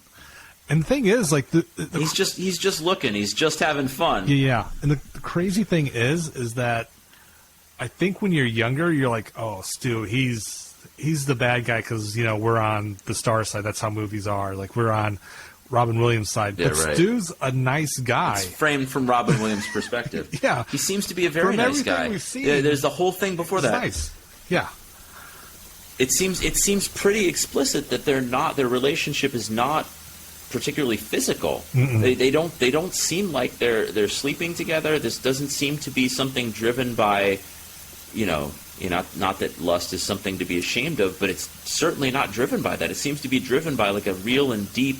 And the thing is, like, he's just looking. He's just having fun. Yeah. And the crazy thing is that I think when you're younger, you're like, oh, Stu, he's the bad guy because, you know, we're on the star side. That's how movies are. Like, we're on Robin Williams' side. Yeah, but right. Stu's a nice guy. It's framed from Robin Williams' perspective. Yeah. He seems to be a very nice guy. We've seen, there's the whole thing before that. Nice. Yeah. It seems pretty explicit that their relationship is not particularly physical. They don't seem like they're sleeping together. This doesn't seem to be something driven by, not that lust is something to be ashamed of, but it's certainly not driven by that. It seems to be driven by like a real and deep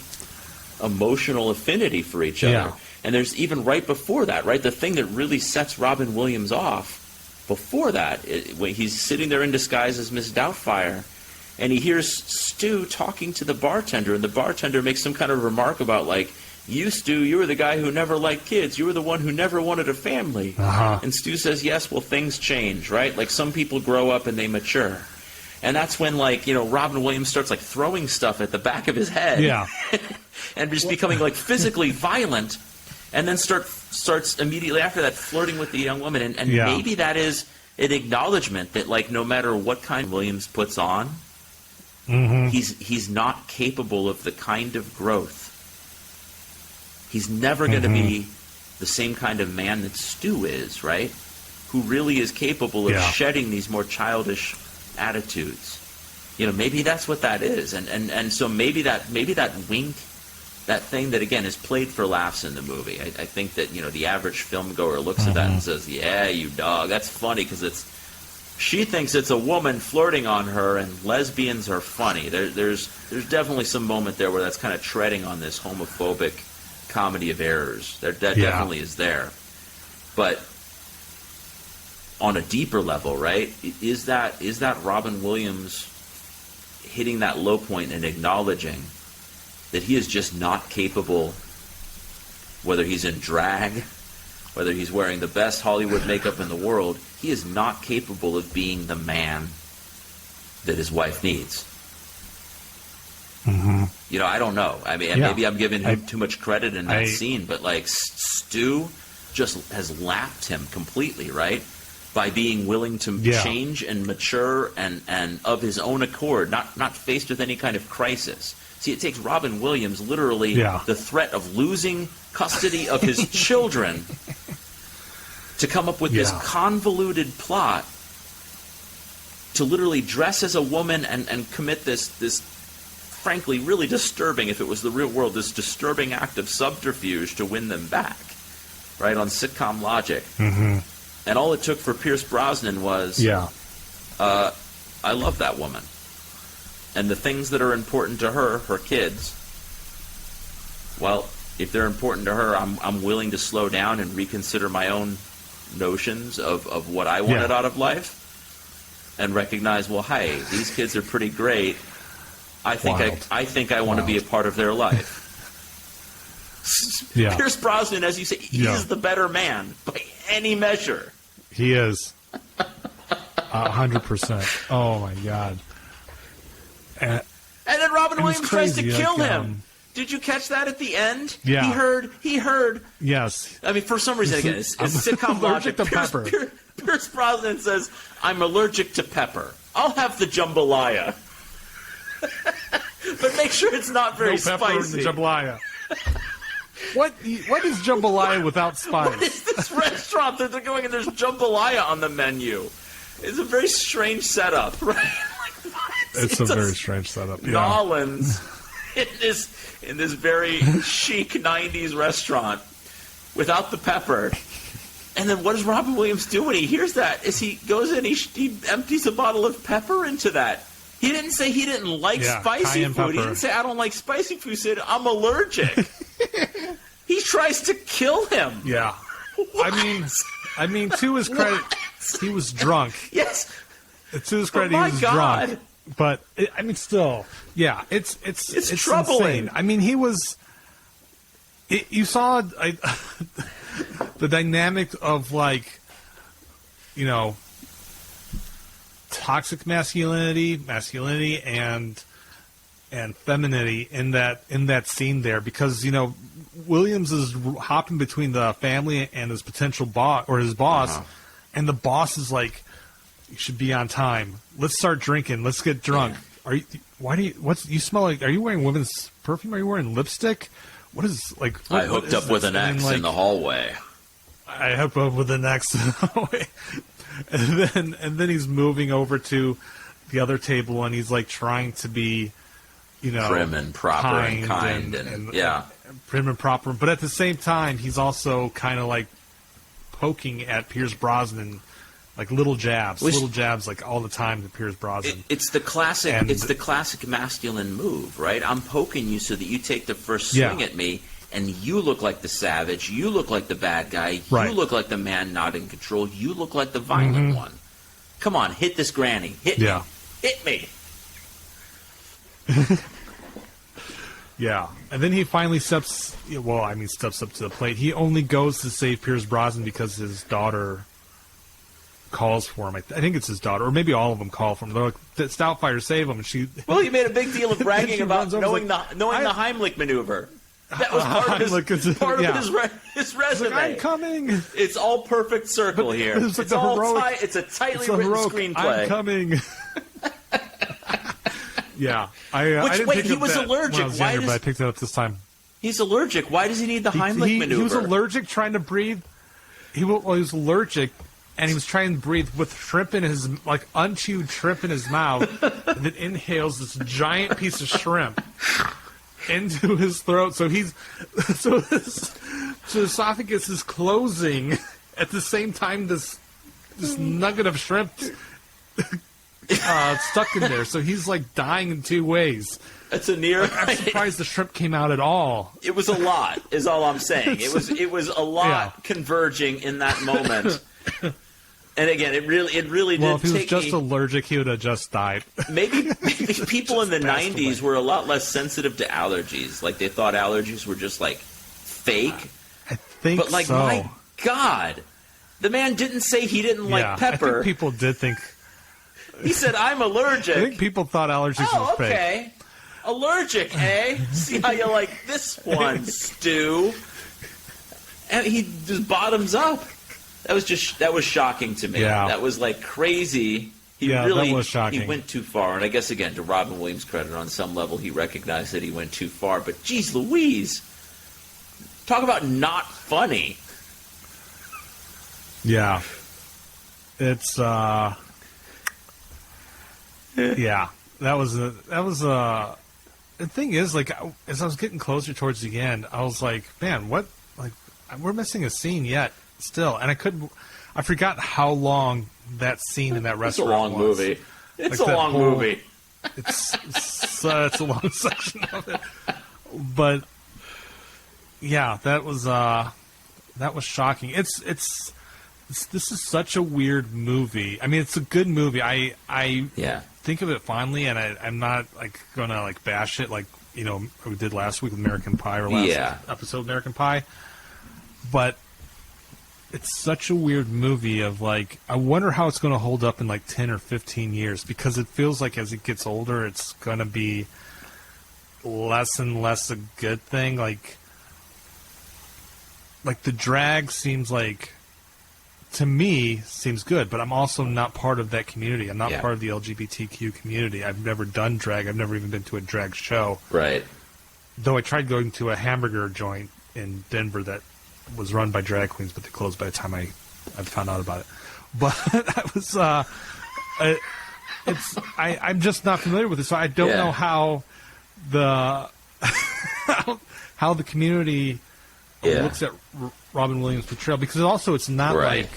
emotional affinity for each other. Yeah. And there's even right before that, right, the thing that really sets Robin Williams off before that, when he's sitting there in disguise as Miss Doubtfire, and he hears Stu talking to the bartender, and the bartender makes some kind of remark about, like, you, Stu, you were the guy who never liked kids. You were the one who never wanted a family. Uh-huh. And Stu says, yes, well, things change, right? Like, some people grow up and they mature. And that's when, like, Robin Williams starts, like, throwing stuff at the back of his head. Yeah. And just becoming, like, physically violent. And then starts immediately after that flirting with the young woman. And maybe that is an acknowledgement that, like, no matter what kind Williams puts on, he's not capable of the kind of growth. He's never going to be the same kind of man that Stu is, right? Who really is capable of shedding these more childish attitudes. Maybe that's what that is. And so maybe that wink, that thing that, again, is played for laughs in the movie. I think that, the average filmgoer looks at that and says, yeah, you dog. That's funny because she thinks it's a woman flirting on her, and lesbians are funny. There's definitely some moment there where that's kind of treading on this homophobic comedy of errors. That definitely is there. But on a deeper level, right, is that Robin Williams hitting that low point and acknowledging that he is just not capable, whether he's in drag, whether he's wearing the best Hollywood makeup in the world, he is not capable of being the man that his wife needs. I don't know. I mean, maybe I'm giving him too much credit in that scene, but, like, Stu just has lapped him completely, right? By being willing to change and mature and of his own accord, not faced with any kind of crisis. See, it takes Robin Williams literally the threat of losing custody of his children to come up with this convoluted plot to literally dress as a woman and commit this frankly really disturbing, if it was the real world, this disturbing act of subterfuge to win them back, right, on sitcom logic. And all it took for Pierce Brosnan was, I love that woman. And the things that are important to her kids, well, if they're important to her, I'm willing to slow down and reconsider my own notions of what I wanted out of life, and recognize, well, hey, these kids are pretty great. I think I want to be a part of their life. Pierce Brosnan, as you say, he is the better man by any measure. He is 100%. Oh my God! And then Robin Williams tries to kill him. Did you catch that at the end? Yeah. He heard. Yes. I mean, for some reason, again, it's sitcom logic. Pierce Brosnan says, "I'm allergic to pepper. I'll have the jambalaya." But but make sure it's not very no pepper in the spicy. jambalaya. What is jambalaya without spice? What is this restaurant that they're going and there's jambalaya on the menu? It's a very strange setup, right? Like, It's a very strange setup. Yeah. Nolans in this very chic 90s restaurant without the pepper. And then what does Robin Williams do when he hears that? Is he goes in, he empties a bottle of pepper into that. He didn't say he didn't like spicy food. Pepper. He didn't say I don't like spicy food. He said I'm allergic. He tries to kill him. Yeah. What? I mean, to his credit, he was drunk. Yes. To his credit, Oh my he was God. drunk. But still, yeah, it's troubling. insane. I mean, he was. You saw the dynamic of toxic masculinity, and femininity in that scene there, because Williams is hopping between the family and his potential boss or his boss, and the boss is like, "You should be on time. Let's start drinking. Let's get drunk. Yeah. You smell like? Are you wearing women's perfume? Are you wearing lipstick? What is like? I hooked up with an ex in the hallway. I hooked up with an ex in the hallway." And then he's moving over to the other table, and he's like trying to be, prim and proper and kind and prim and proper. But at the same time, he's also kind of like poking at Pierce Brosnan, like little jabs like all the time to Pierce Brosnan. It's the classic. It's the classic masculine move, right? I'm poking you so that you take the first swing at me. And you look like the savage. You look like the bad guy. Right. You look like the man not in control. You look like the violent one. Come on, hit this granny. Hit me. Hit me. Yeah. And then he finally steps up to the plate. He only goes to save Pierce Brosnan because his daughter calls for him. I think it's his daughter, or maybe all of them call for him. They're like, "Doubtfire, save him!" And well, he made a big deal of bragging about knowing the Heimlich maneuver. That was part of his resume. Like, I'm coming. It's all perfect circle here. It's a tightly written screenplay. I'm coming. Yeah, I didn't pick he up was that allergic. When I was younger, but I picked it up this time. He's allergic. Why does he need the Heimlich maneuver? He was allergic trying to breathe. He was allergic, and he was trying to breathe with shrimp in his unchewed shrimp in his mouth, and then inhales this giant piece of shrimp into his throat. So his esophagus is closing at the same time this nugget of shrimp stuck in there. So he's like dying in two ways. It's a near. I'm surprised the shrimp came out at all. It was a lot, is all I'm saying. It was a lot converging in that moment. And again, it really did. Well, if he was just allergic, he would have just died. Maybe people in the '90s were a lot less sensitive to allergies. Like they thought allergies were just like fake. I think, but like, my God, the man didn't say he didn't like pepper. I think people did think. He said, "I'm allergic." I think people thought allergies were fake. Okay, allergic, eh? See how you like this one, Stu? And he just bottoms up. That was shocking to me. Yeah. That was like crazy. That was shocking. He went too far. And I guess, again, to Robin Williams' credit, on some level, he recognized that he went too far. But, geez Louise, talk about not funny. Yeah. It's, yeah. That was the thing is, like, as I was getting closer towards the end, I was like, man, what, like, we're missing a scene yet. Still, and I forgot how long that scene in that restaurant was. It's a long movie. It's a long movie. It's a long section of it. But yeah, that was shocking. This is such a weird movie. I mean, it's a good movie. I think of it fondly, and I'm not like gonna like bash it like we did last week with American Pie or last episode of American Pie, but. It's such a weird movie of like, I wonder how it's going to hold up in like 10 or 15 years, because it feels like as it gets older, it's going to be less and less a good thing. Like the drag seems like to me, seems good, but I'm also not part of that community. I'm not Yeah. part of the LGBTQ community. I've never done drag. I've never even been to a drag show. Right. Though I tried going to a hamburger joint in Denver that was run by drag queens, but they closed by the time I found out about it. But I'm just not familiar with it, so I don't know how the how the community looks at Robin Williams' portrayal, because also it's not like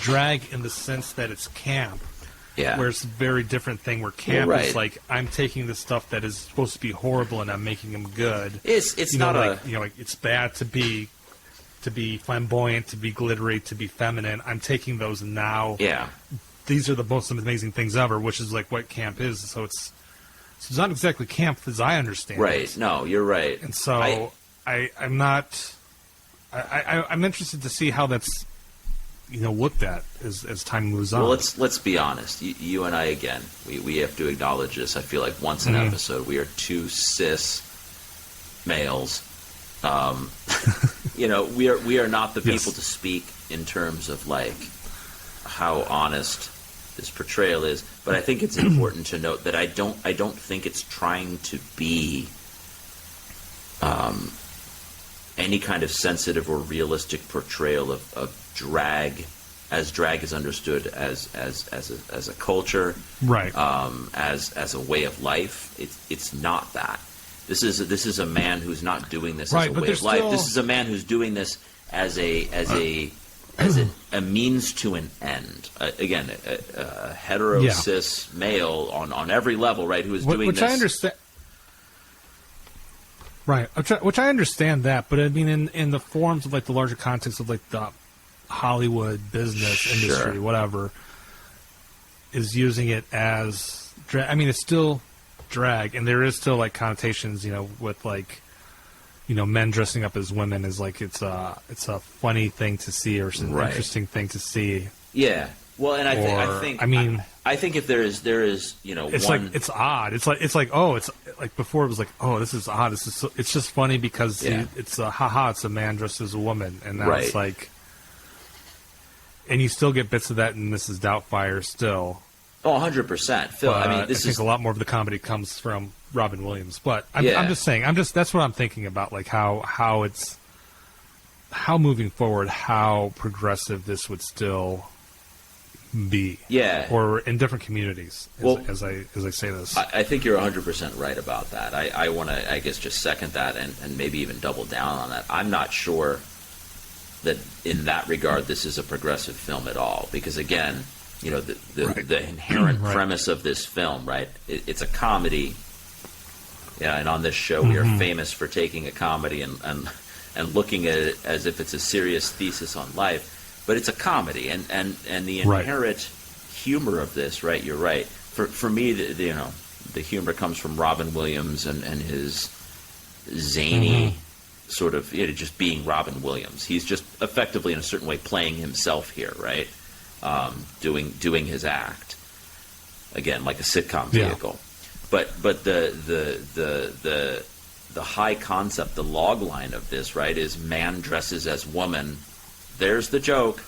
drag in the sense that it's camp. Yeah. Where it's a very different thing. Where camp is like, I'm taking the stuff that is supposed to be horrible and I'm making them good. It's not like it's bad to be flamboyant, to be glittery, to be feminine. I'm taking those and now these are the most amazing things ever, which is like what camp is. So it's not exactly camp as I understand it. Right. No, you're right. And so I'm not. I'm interested to see how that's looked at as time moves on. Well, let's be honest. You and I, again, we have to acknowledge this. I feel like once an episode, we are two cis males. We are not the people to speak in terms of like how honest this portrayal is. But I think it's important to note that I don't think it's trying to be any kind of sensitive or realistic portrayal of drag, as drag is understood as a culture, right? As a way of life. It's not that. This is a man who's not doing this as a way of life. This is a man who's doing this as a means to an end. Again, a hetero cis male on every level, right? Who is doing which this? I understand. Right, which I understand that, but I mean, in the forms of like the larger context of like the Hollywood business industry, whatever, is using it as drag. I mean, it's still drag, and there is still like connotations, with like, men dressing up as women is like it's a funny thing to see or it's an interesting thing to see. Yeah. Well, and I think if there is it's one, like it's odd. It's like before it was like, oh, this is odd. It's just funny because it's it's a man dressed as a woman, and now it's like, and you still get bits of that in Mrs. Doubtfire still. Oh, 100%. Phil, I mean, I think a lot more of the comedy comes from Robin Williams, but I'm just saying, that's what I'm thinking about, like how moving forward, how progressive this would still be, or in different communities. As I say this, I think you're 100% right about that. I want to, I guess, just second that and maybe even double down on that. I'm not sure that in that regard this is a progressive film at all, because again, the inherent premise of this film, right? It's a comedy. Yeah, and on this show we are famous for taking a comedy and looking at it as if it's a serious thesis on life. But it's a comedy, and the inherent humor of this, right? You're right. For me, the humor comes from Robin Williams and his zany sort of just being Robin Williams. He's just effectively, in a certain way, playing himself here, right? Doing his act again, like a sitcom vehicle. But the high concept, the log line of this, right, is man dresses as woman. There's the joke.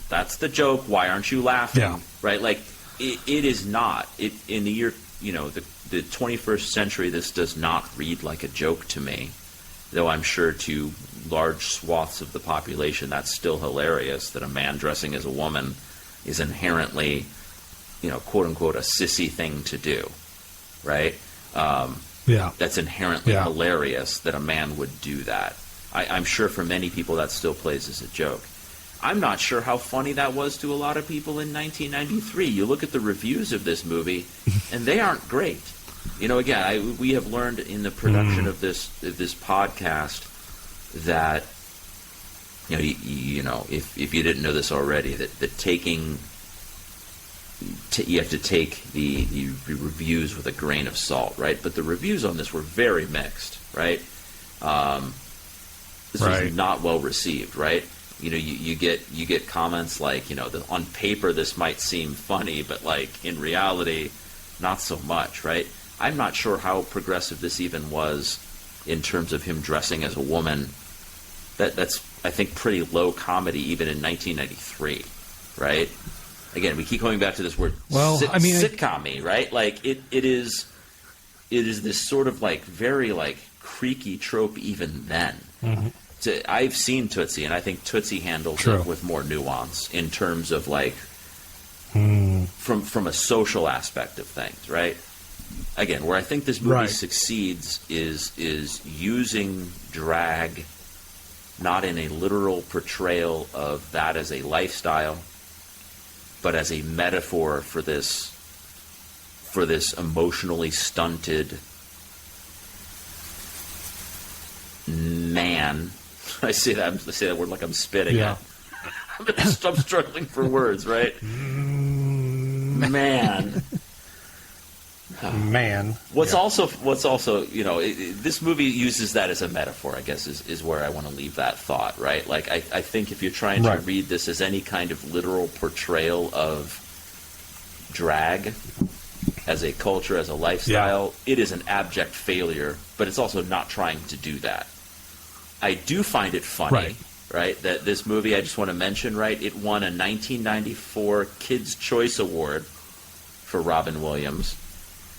That's the joke. Why aren't you laughing? Yeah. Right? Like, it is not. In the year, the 21st century, this does not read like a joke to me. Though I'm sure to large swaths of the population, that's still hilarious that a man dressing as a woman is inherently, quote unquote, a sissy thing to do. Right? That's inherently hilarious that a man would do that. I'm sure for many people that still plays as a joke. I'm not sure how funny that was to a lot of people in 1993. You look at the reviews of this movie, and they aren't great. Again, we have learned in the production of this podcast that if you didn't know this already, that taking you have to take the reviews with a grain of salt, right? But the reviews on this were very mixed, right? This was not well received, right? You get comments like, on paper this might seem funny, but like in reality, not so much, right? I'm not sure how progressive this even was in terms of him dressing as a woman that's I think pretty low comedy even in 1993, right? Again, we keep coming back to this word. Well, I mean, sitcom-y, right? Like it is this sort of like very like creaky trope even then. Mm-hmm. I've seen Tootsie, and I think Tootsie handles it with more nuance in terms of like from a social aspect of things, right? Again, where I think this movie succeeds is using drag not in a literal portrayal of that as a lifestyle, but as a metaphor for this emotionally stunted man. I say that word like I'm spitting. Yeah. I'm struggling for words, right? Man. Man. What's also this movie uses that as a metaphor, I guess, is where I want to leave that thought, right? Like I think if you're trying to read this as any kind of literal portrayal of drag as a culture, as a lifestyle, it is an abject failure, but it's also not trying to do that. I do find it funny, right, that this movie, I just want to mention, right, it won a 1994 Kids' Choice Award for Robin Williams,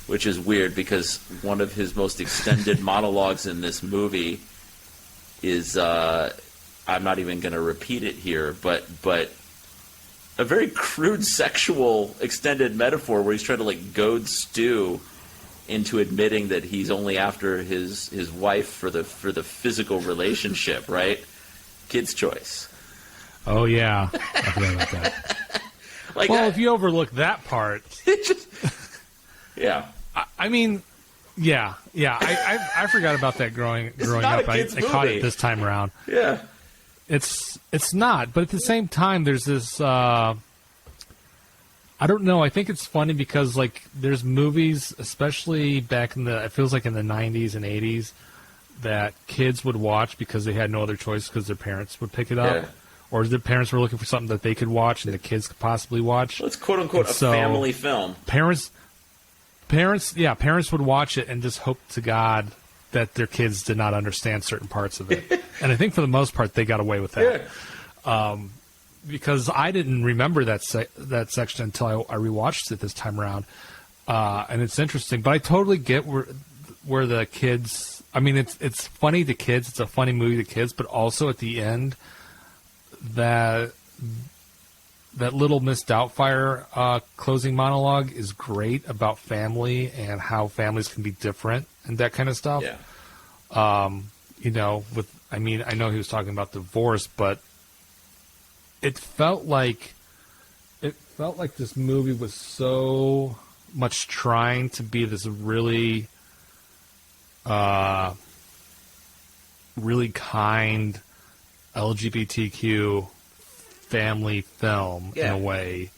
which is weird because one of his most extended monologues in this movie is, I'm not even going to repeat it here, but a very crude sexual extended metaphor where he's trying to like goad Stu into admitting that he's only after his wife for the physical relationship, right? Kid's Choice. Oh yeah, I forgot about that. If you overlook that part, yeah. I mean, yeah. I forgot about that growing up. I caught it this time around. Yeah. It's not, but at the same time, there's this. I don't know. I think it's funny because like there's movies, especially back in it feels like in the 90s and 80s, that kids would watch because they had no other choice because their parents would pick it up, or their parents were looking for something that they could watch and the kids could possibly watch. Well, it's quote unquote a family film. Parents would watch it and just hope to God that their kids did not understand certain parts of it. And I think for the most part they got away with that. Yeah. Because I didn't remember that section until I rewatched it this time around, and it's interesting. But I totally get where the kids. I mean, it's funny to kids. It's a funny movie to kids, but also at the end, that Little Miss Doubtfire closing monologue is great about family and how families can be different and that kind of stuff. Yeah. I know he was talking about divorce, but it felt like this movie was so much trying to be this really, really kind LGBTQ family film in a way,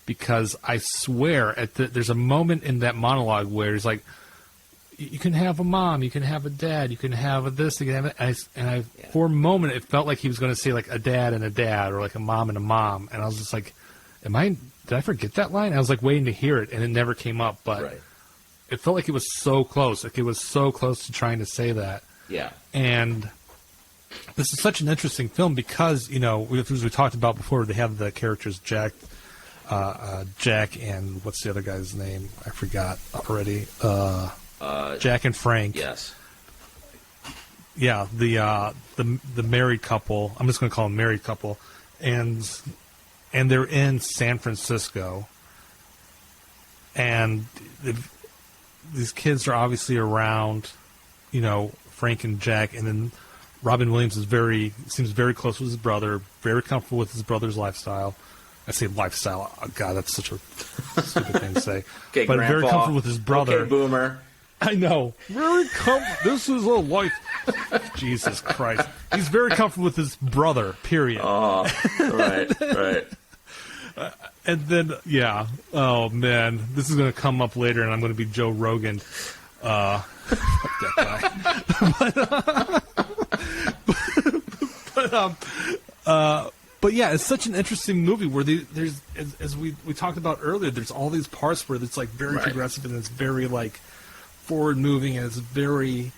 because I swear there's a moment in that monologue where it's like, you can have a mom, you can have a dad, you can have a this, you can have a, for a moment it felt like he was going to say like a dad and a dad, or like a mom and a mom, and I was just like, did I forget that line? I was like waiting to hear it, and it never came up, but it felt like it was so close, to trying to say that. Yeah. And this is such an interesting film because, as we talked about before, they have the characters Jack and what's the other guy's name? I forgot already. Jack and Frank. Yes. Yeah, the married couple. I'm just going to call them married couple, and they're in San Francisco, and these kids are obviously around, Frank and Jack, and then Robin Williams seems very close with his brother, very comfortable with his brother's lifestyle. I say lifestyle. Oh, God, that's such a stupid thing to say. Okay, but Grandpa. Very comfortable with his brother. Okay, Boomer. I know. Very comfortable. This is a life. Jesus Christ. He's very comfortable with his brother, period. Oh, right. And then, oh, man. This is going to come up later, and I'm going to be Joe Rogan. Fuck that guy. But yeah, it's such an interesting movie where there's, as we talked about earlier, there's all these parts where it's like very progressive and it's very like forward moving, and it's very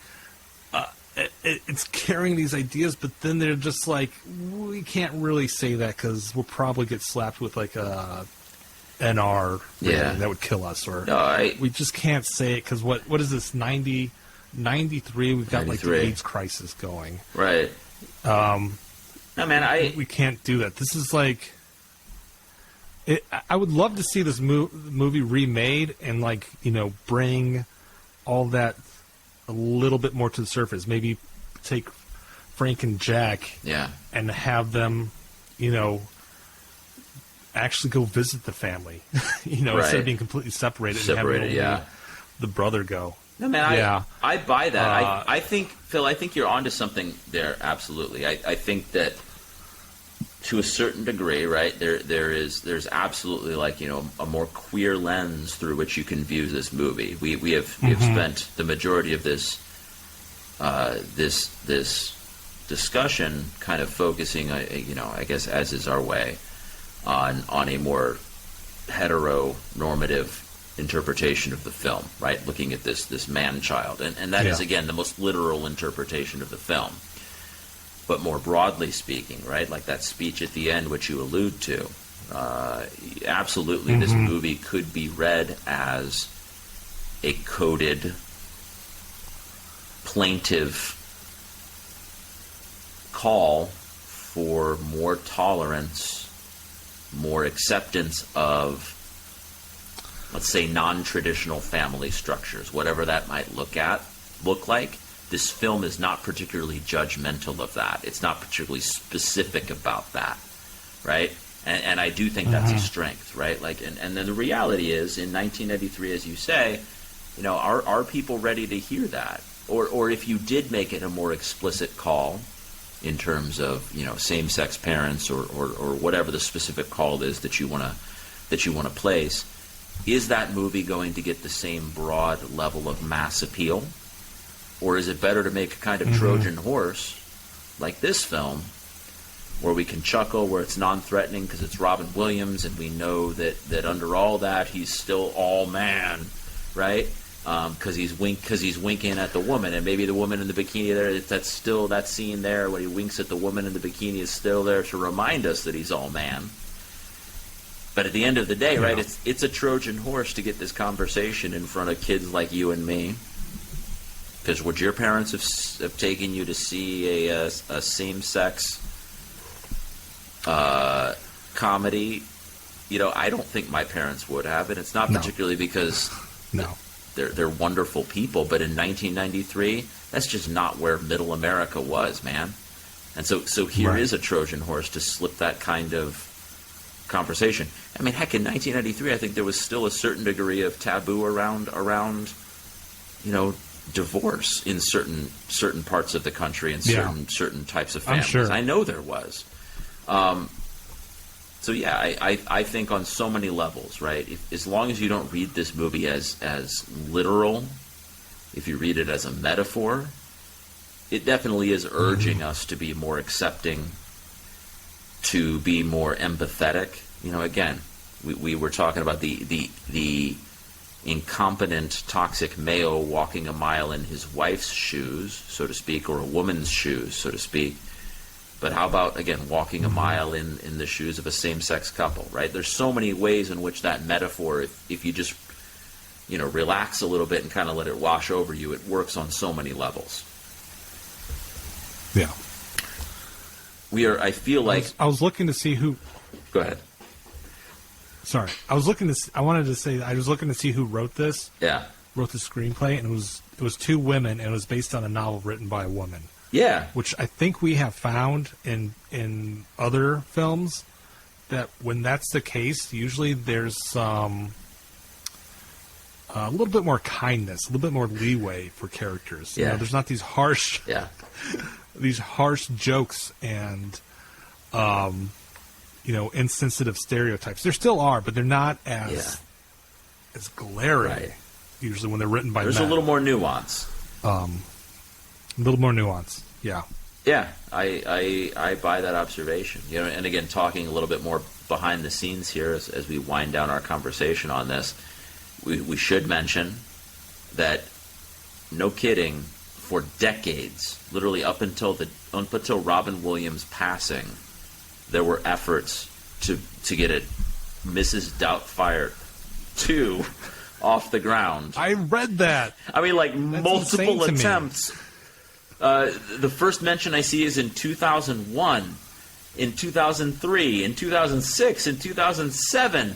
it's carrying these ideas, but then they're just like, we can't really say that because we'll probably get slapped with like a NR rating that would kill us, or we just can't say it because what is this 93? We've got 93. Like the AIDS crisis going, right? No, man, we can't do that. This is like, I would love to see this movie remade and like bring all that a little bit more to the surface. Maybe take Frank and Jack, and have them, actually go visit the family, instead of being completely separated and having only the brother go. No, man, I buy that. I think, Phil, you're onto something there. Absolutely. I think that to a certain degree, right, there's absolutely like, a more queer lens through which you can view this movie. We have spent the majority of this discussion kind of focusing, I guess, as is our way, on a more heteronormative interpretation of the film, right? Looking at this man-child. And that is, again, the most literal interpretation of the film. But more broadly speaking, right, like that speech at the end, which you allude to, absolutely this movie could be read as a coded, plaintive call for more tolerance, more acceptance of, let's say, non-traditional family structures, whatever that might look like. This film is not particularly judgmental of that. It's not particularly specific about that, right? And I do think that's a strength, right? Like, and then the reality is, in 1993, as you say, are people ready to hear that? Or if you did make it a more explicit call in terms of, same-sex parents or whatever the specific call is that you want to place, is that movie going to get the same broad level of mass appeal? Or is it better to make a kind of Trojan horse like this film, where we can chuckle, where it's non-threatening because it's Robin Williams, and we know that under all that he's still all man, right? Because he's winking at the woman, and maybe the woman in the bikini there, that's still that scene there where he winks at the woman in the bikini is still there to remind us that he's all man. But at the end of the day, right, it's a Trojan horse to get this conversation in front of kids like you and me. Because would your parents have taken you to see a same-sex comedy? I don't think my parents would have, and it's not particularly because they're wonderful people, but in 1993, that's just not where middle America was, man. And so here is a Trojan horse to slip that kind of conversation. I mean, heck, in 1993, I think there was still a certain degree of taboo around divorce in certain parts of the country and certain types of families. I'm sure. I know there was. So I think on so many levels, right? As long as you don't read this movie as literal, if you read it as a metaphor, it definitely is urging us to be more accepting, to be more empathetic. Again, we were talking about the incompetent, toxic male walking a mile in his wife's shoes, so to speak, or a woman's shoes, so to speak. But how about, again, walking a mile in the shoes of a same-sex couple, right? There's so many ways in which that metaphor, if you just, relax a little bit and kind of let it wash over you, it works on so many levels. Yeah. I feel like... I was looking to see who... Go ahead. Sorry. I was looking to see who wrote this. Yeah. Wrote the screenplay, and it was two women, and it was based on a novel written by a woman. Yeah. Which I think we have found in other films, that when that's the case, usually there's some a little bit more kindness, a little bit more leeway for characters. Yeah. There's not these harsh jokes and insensitive stereotypes. There still are, but they're not as glaring. Right. Usually when they're written by men. There's a little more nuance. A little more nuance. Yeah. Yeah, I buy that observation. And again, talking a little bit more behind the scenes here as we wind down our conversation on this, we should mention that, no kidding, for decades, literally up until Robin Williams' passing, there were efforts to get it Mrs. Doubtfire 2 off the ground. I read that. I mean, like, That's multiple insane to me. attempts. The first mention I see is in 2001, in 2003, in 2006, in 2007,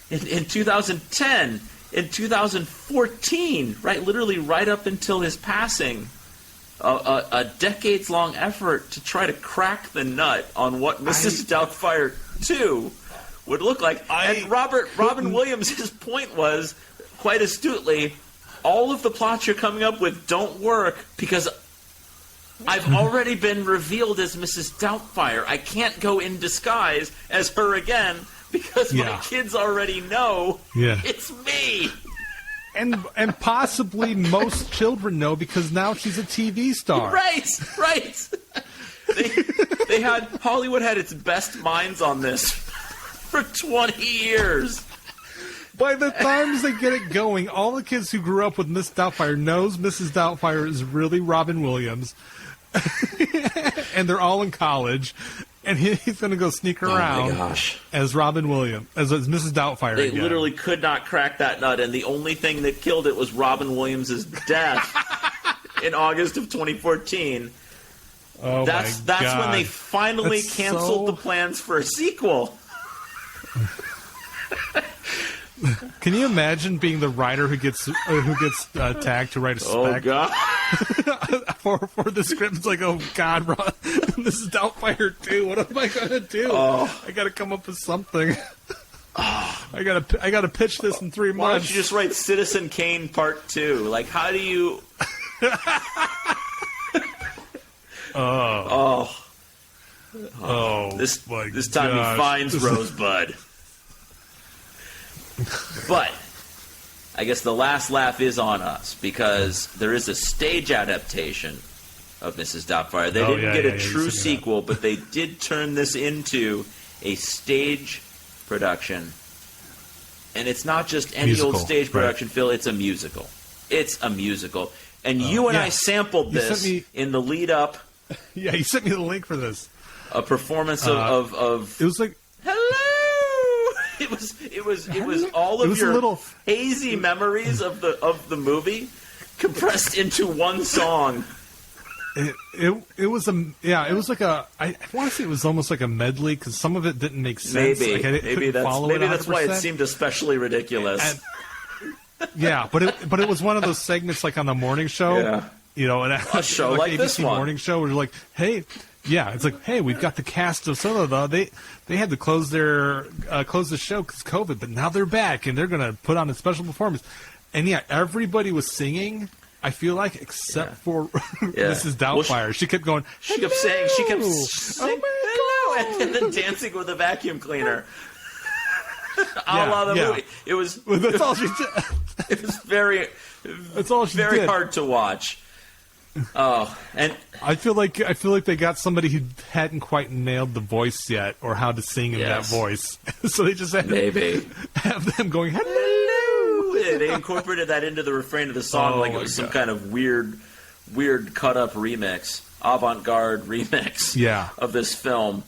in 2010, in 2014, right? Literally right up until his passing. A decades-long effort to try to crack the nut on what Mrs. Doubtfire 2 would look like. And Robin Williams, his point was, quite astutely, all of the plots you're coming up with don't work because I've already been revealed as Mrs. Doubtfire. I can't go in disguise as her again because my kids already know it's me. And possibly most children know because now she's a TV star. Right. Hollywood had its best minds on this for 20 years. By the time they get it going, all the kids who grew up with Miss Doubtfire knows Mrs. Doubtfire is really Robin Williams. And they're all in college. And he's going to go sneak around as Robin Williams, as Mrs. Doubtfire. They literally could not crack that nut, and the only thing that killed it was Robin Williams' death in August of 2014. Oh, that's when they finally canceled the plans for a sequel. Can you imagine being the writer who gets tagged to write a spec? Oh God! for the script, it's like, oh God, this is Doubtfire 2. What am I gonna do? I gotta come up with something. I gotta pitch this in 3 months. Why don't you just write Citizen Kane Part 2? Like, how do you? This time he finds Rosebud. But I guess the last laugh is on us because there is a stage adaptation of Mrs. Doubtfire. They didn't get a true sequel, but they did turn this into a stage production. And it's not just any old stage production, Phil. It's a musical. It's a musical. And you and I sampled this in the lead up. Yeah, you sent me the link for this. A performance of it was like, hello. It was all of your little hazy memories of the movie compressed into one song. It was like I want to say it was almost like a medley because some of it didn't make sense. Maybe that's why it seemed especially ridiculous. But it was one of those segments like on the morning show. Yeah. You know, and a show like ABC this one. Morning show where you're like, hey. Yeah, it's like, hey, we've got the cast of they had to close the show because COVID, but now they're back and they're going to put on a special performance. And everybody was singing. I feel like except for Mrs. Doubtfire, she kept going. She kept saying, hello, and then dancing with a vacuum cleaner. A la the movie. It was. That's all she did. It was very. That's all she did. Very hard to watch. Oh, and I feel like they got somebody who hadn't quite nailed the voice yet, or how to sing in that voice. So they just had to have them going hello. They incorporated that into the refrain of the song like it was some kind of weird cut up remix, avant-garde remix of this film.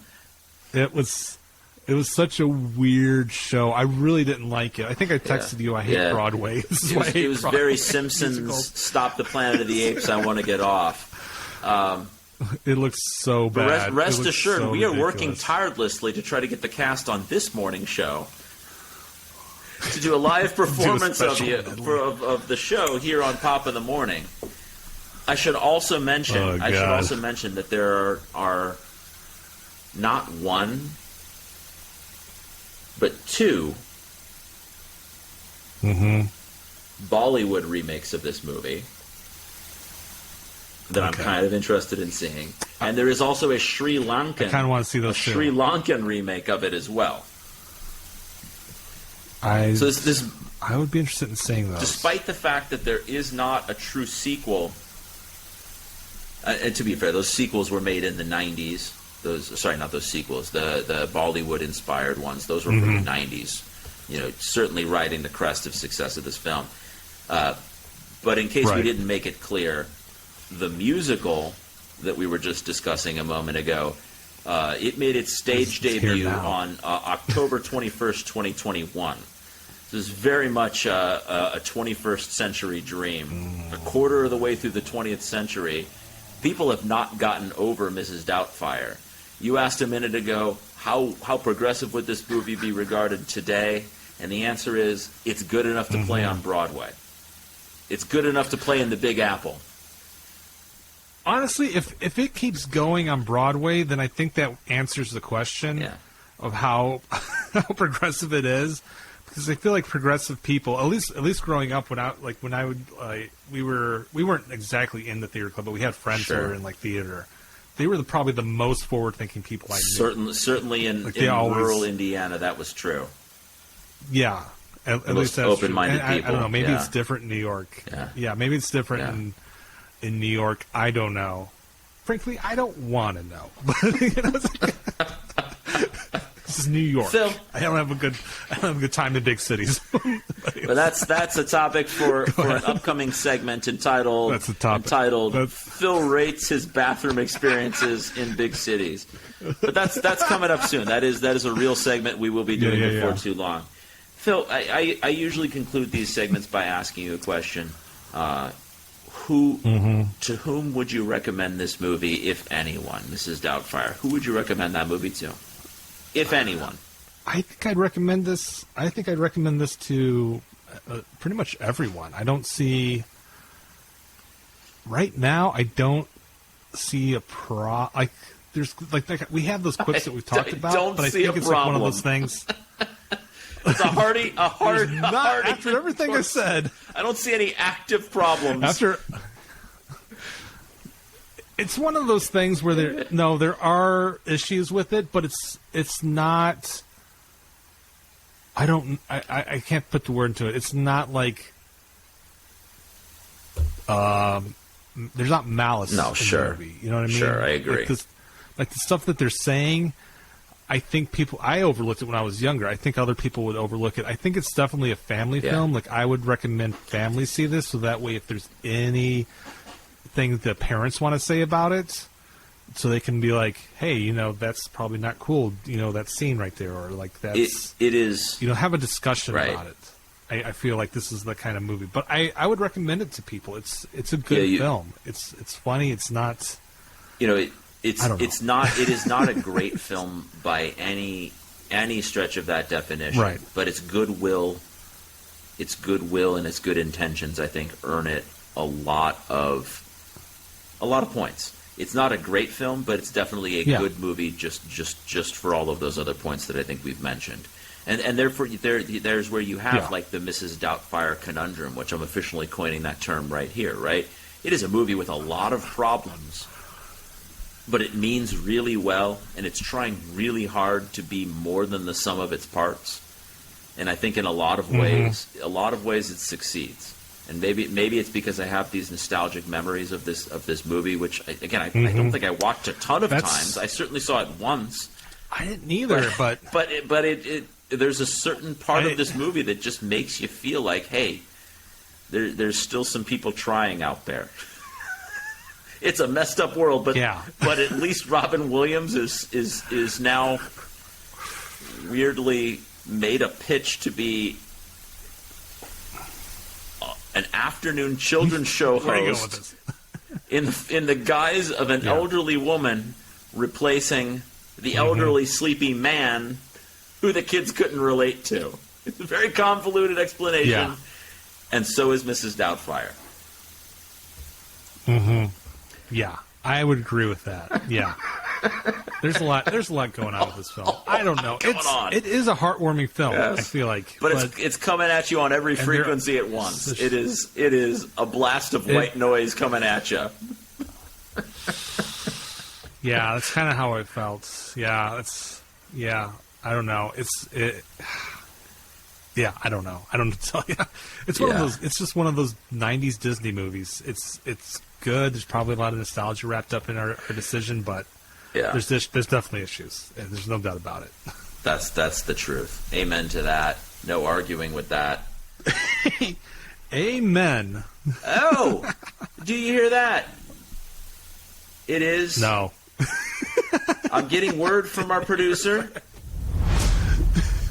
It was such a weird show. I really didn't like it. I think I texted you, I hate Broadway. It was very Simpsons, Stop the Planet of the Apes, I want to get off. It looks so bad. Rest assured, we are ridiculous. working tirelessly to try to get the cast on this morning show to do a live performance of the show here on Pop in the Morning. I should also mention that there are not one, but two Bollywood remakes of this movie that I'm kind of interested in seeing. And there is also a Sri Lankan I kind of want to see those Sri Lankan remake of it as well. I would be interested in seeing those. Despite the fact that there is not a true sequel, and to be fair, those sequels were made in the 90s. Not those sequels. The Bollywood-inspired ones. Those were from the 90s. You know, certainly riding the crest of success of this film. But in case we didn't make it clear, the musical that we were just discussing a moment ago, it made its stage debut on October 21st, 2021. This is very much a 21st century dream. A quarter of the way through the 20th century, people have not gotten over Mrs. Doubtfire. You asked a minute ago, how progressive would this movie be regarded today? And the answer is, it's good enough to play on Broadway. It's good enough to play in the Big Apple. Honestly, if it keeps going on Broadway, then I think that answers the question of how progressive it is. Because I feel like progressive people, at least growing up, we weren't exactly in the theater club, but we had friends who were in like theater. They were probably the most forward-thinking people I knew. Certainly in rural Indiana, that was true. Yeah, at least that's open-minded true. people. I don't know. Maybe it's different in New York. Yeah, maybe it's different in New York. I don't know. Frankly, I don't want to know. But this is New York. Phil, I don't have a good time in big cities. But that's a topic for an upcoming segment entitled Phil rates his bathroom experiences in big cities. But that's coming up soon. That is a real segment we will be doing before too long. Phil, I usually conclude these segments by asking you a question. To whom would you recommend this movie, if anyone, Mrs. Doubtfire? Who would you recommend that movie to, if anyone? I think I'd recommend this. I think I'd recommend this to pretty much everyone. I don't see right now. I don't see a there's we have those quips that we've talked about, but I think it's like one of those things. It's a hearty. After everything I said, I don't see any active problems. It's one of those things where there are issues with it, but it's not. I can't put the word into it. It's not like there's not malice. No, in sure. the movie. You know what I mean? Sure, I agree. Like the stuff that they're saying, I think I overlooked it when I was younger. I think other people would overlook it. I think it's definitely a family film. Like, I would recommend families see this, so that way if there's anything that parents want to say about it, so they can be like, hey, that's probably not cool, that scene right there, or like that's... It is... have a discussion about it. I feel like this is the kind of movie. But I would recommend it to people. It's a good film. It's funny. It's not... It is not a great film by any stretch of that definition. Right. But its goodwill and its good intentions, I think, earn it a lot of points. It's not a great film, but it's definitely a good movie just for all of those other points that I think we've mentioned. And therefore there's where you have like the Mrs. Doubtfire conundrum, which I'm officially coining that term right here, right? It is a movie with a lot of problems, but it means really well, and it's trying really hard to be more than the sum of its parts. And I think in a lot of ways it succeeds. And maybe it's because I have these nostalgic memories of this movie, which I don't think I watched a ton of times. I certainly saw it once. I didn't either, but there's a certain part of this movie that just makes you feel like, hey, there's still some people trying out there. It's a messed up world, but at least Robin Williams is now weirdly made a pitch to be an afternoon children's show host in the guise of an elderly woman replacing the elderly sleepy man who the kids couldn't relate to. It's a very convoluted explanation, and so is Mrs. Doubtfire. Yeah, I would agree with that. Yeah. There's a lot going on with this film. I don't know. It is a heartwarming film, I feel like. But it's coming at you on every frequency at once. It is a blast of white noise coming at you. Yeah, that's kind of how I felt. I don't know. I don't know. I don't know to tell you. It's one of those. It's just one of those '90s Disney movies. It's good. There's probably a lot of nostalgia wrapped up in our decision, but there's definitely issues, and there's no doubt about it. That's the truth. Amen to that. No arguing with that. Amen. Oh, do you hear that? It is. No. I'm getting word from our producer.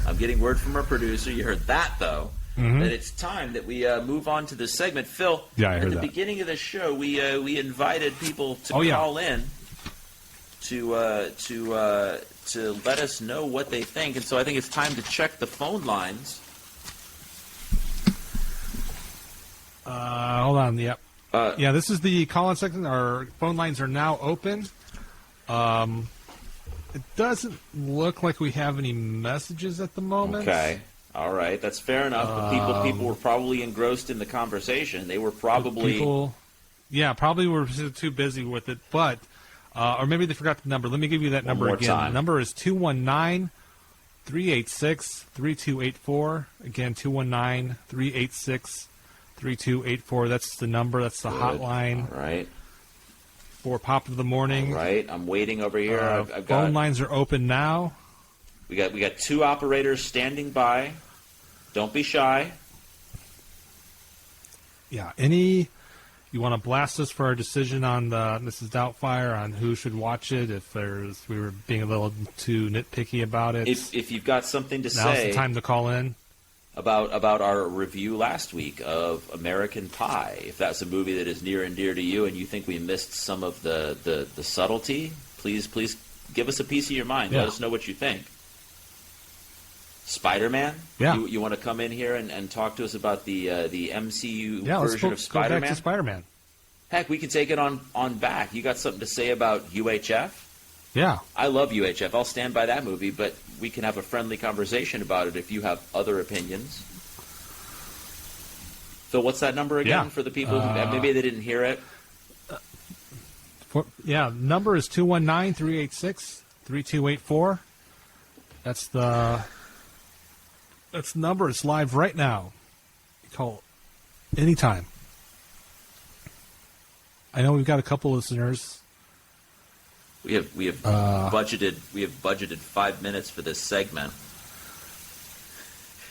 You heard that, though. That it's time that we move on to this segment. Phil, Yeah, I heard at the that. beginning of the show, we invited people to call in to let us know what they think. And so I think it's time to check the phone lines. Hold on. Yep. Yeah, this is the call-in section. Our phone lines are now open. It doesn't look like we have any messages at the moment. Okay. All right. That's fair enough. But people were probably engrossed in the conversation. They were probably... probably were too busy with it. But, or maybe they forgot the number. Let me give you that number more again. time. The number is 219-386-3284. Again, 219-386-3284. That's the number. That's the hotline. All right. For Pop of the Morning. All right. I'm waiting over here. I've got... Phone lines are open now. We got two operators standing by. Don't be shy. Yeah. You want to blast us for our decision on the Mrs. Doubtfire on who should watch it? If we were being a little too nitpicky about it. If you've got something to now's say the time to call in. About our review last week of American Pie, if that's a movie that is near and dear to you, and you think we missed some of the subtlety, please give us a piece of your mind. Yeah. Let us know what you think. Spider-Man? Yeah. You want to come in here and talk to us about the MCU Yeah, let's version go of Spider-Man? back to Spider-Man. Heck, we can take it on back. You got something to say about UHF? Yeah. I love UHF. I'll stand by that movie, but we can have a friendly conversation about it if you have other opinions. So what's that number again for the people who maybe they didn't hear it? Number is 219-386-3284. That's the number. It's live right now. You call anytime. I know we've got a couple listeners. We have budgeted 5 minutes for this segment.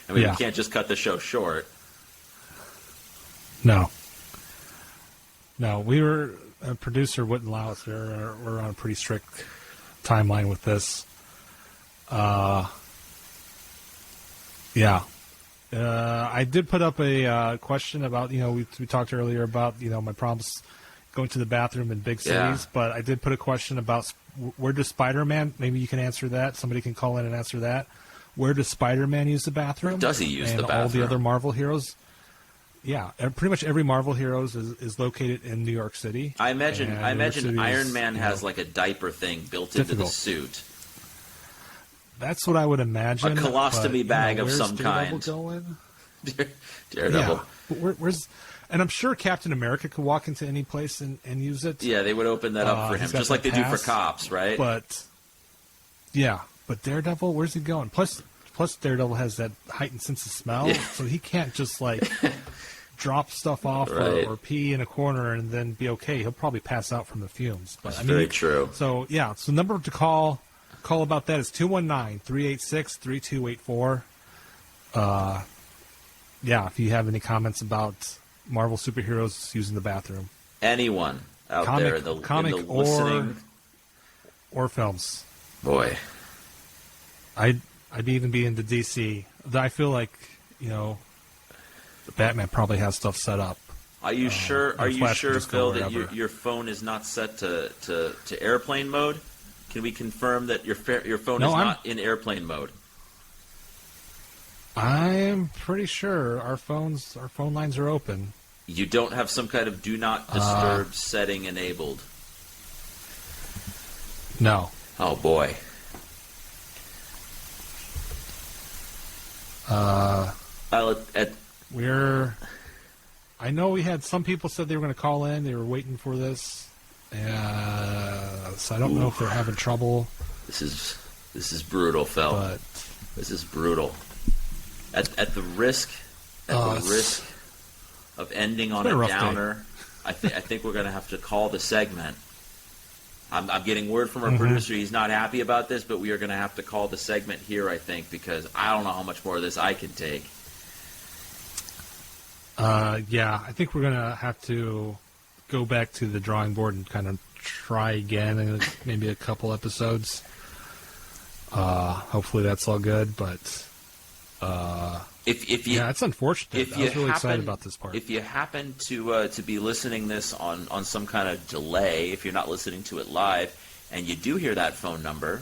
I mean, we can't just cut the show short. No, a producer wouldn't allow us. We're on a pretty strict timeline with this. I did put up a question about, we talked earlier about, my problems going to the bathroom in big cities, but I did put a question about where does Spider-Man, maybe you can answer that. Somebody can call in and answer that. Where does Spider-Man use the bathroom? Where does he use the bathroom? And all the other Marvel heroes. Yeah, pretty much every Marvel hero is located in New York City. I imagine Iron Man has like a diaper thing built into the suit. That's what I would imagine. A colostomy bag of some Daredevil kind. Going? Daredevil. Yeah. Where's? And I'm sure Captain America could walk into any place and use it. Yeah, they would open that up for him, just like they do for cops, right? But Daredevil, where's he going? Plus Daredevil has that heightened sense of smell, so he can't just drop stuff off or pee in a corner and then be okay. He'll probably pass out from the fumes. But That's very true. So the number to call about that is 219-386-3284. If you have any comments about Marvel superheroes using the bathroom. Anyone out there in the listening or films. Boy. I'd even be into DC. I feel like, the Batman probably has stuff set up. Are you sure, Phil, that your phone is not set to airplane mode? Can we confirm that your phone is not in airplane mode? I'm pretty sure our phone lines are open. You don't have some kind of do not disturb setting enabled? No. Oh, boy. I know we had some people said they were going to call in. They were waiting for this. So I don't know if they're having trouble. This is brutal, Phil. But this is brutal. At the risk of ending on a downer, I think we're going to have to call the segment. I'm getting word from our producer he's not happy about this, but we are going to have to call the segment here, I think, because I don't know how much more of this I can take. I think we're going to have to go back to the drawing board and kind of try again in maybe a couple episodes. Hopefully that's all good, but it's unfortunate. I was really excited about this part. If you happen to be listening this on some kind of delay, if you're not listening to it live, and you do hear that phone number,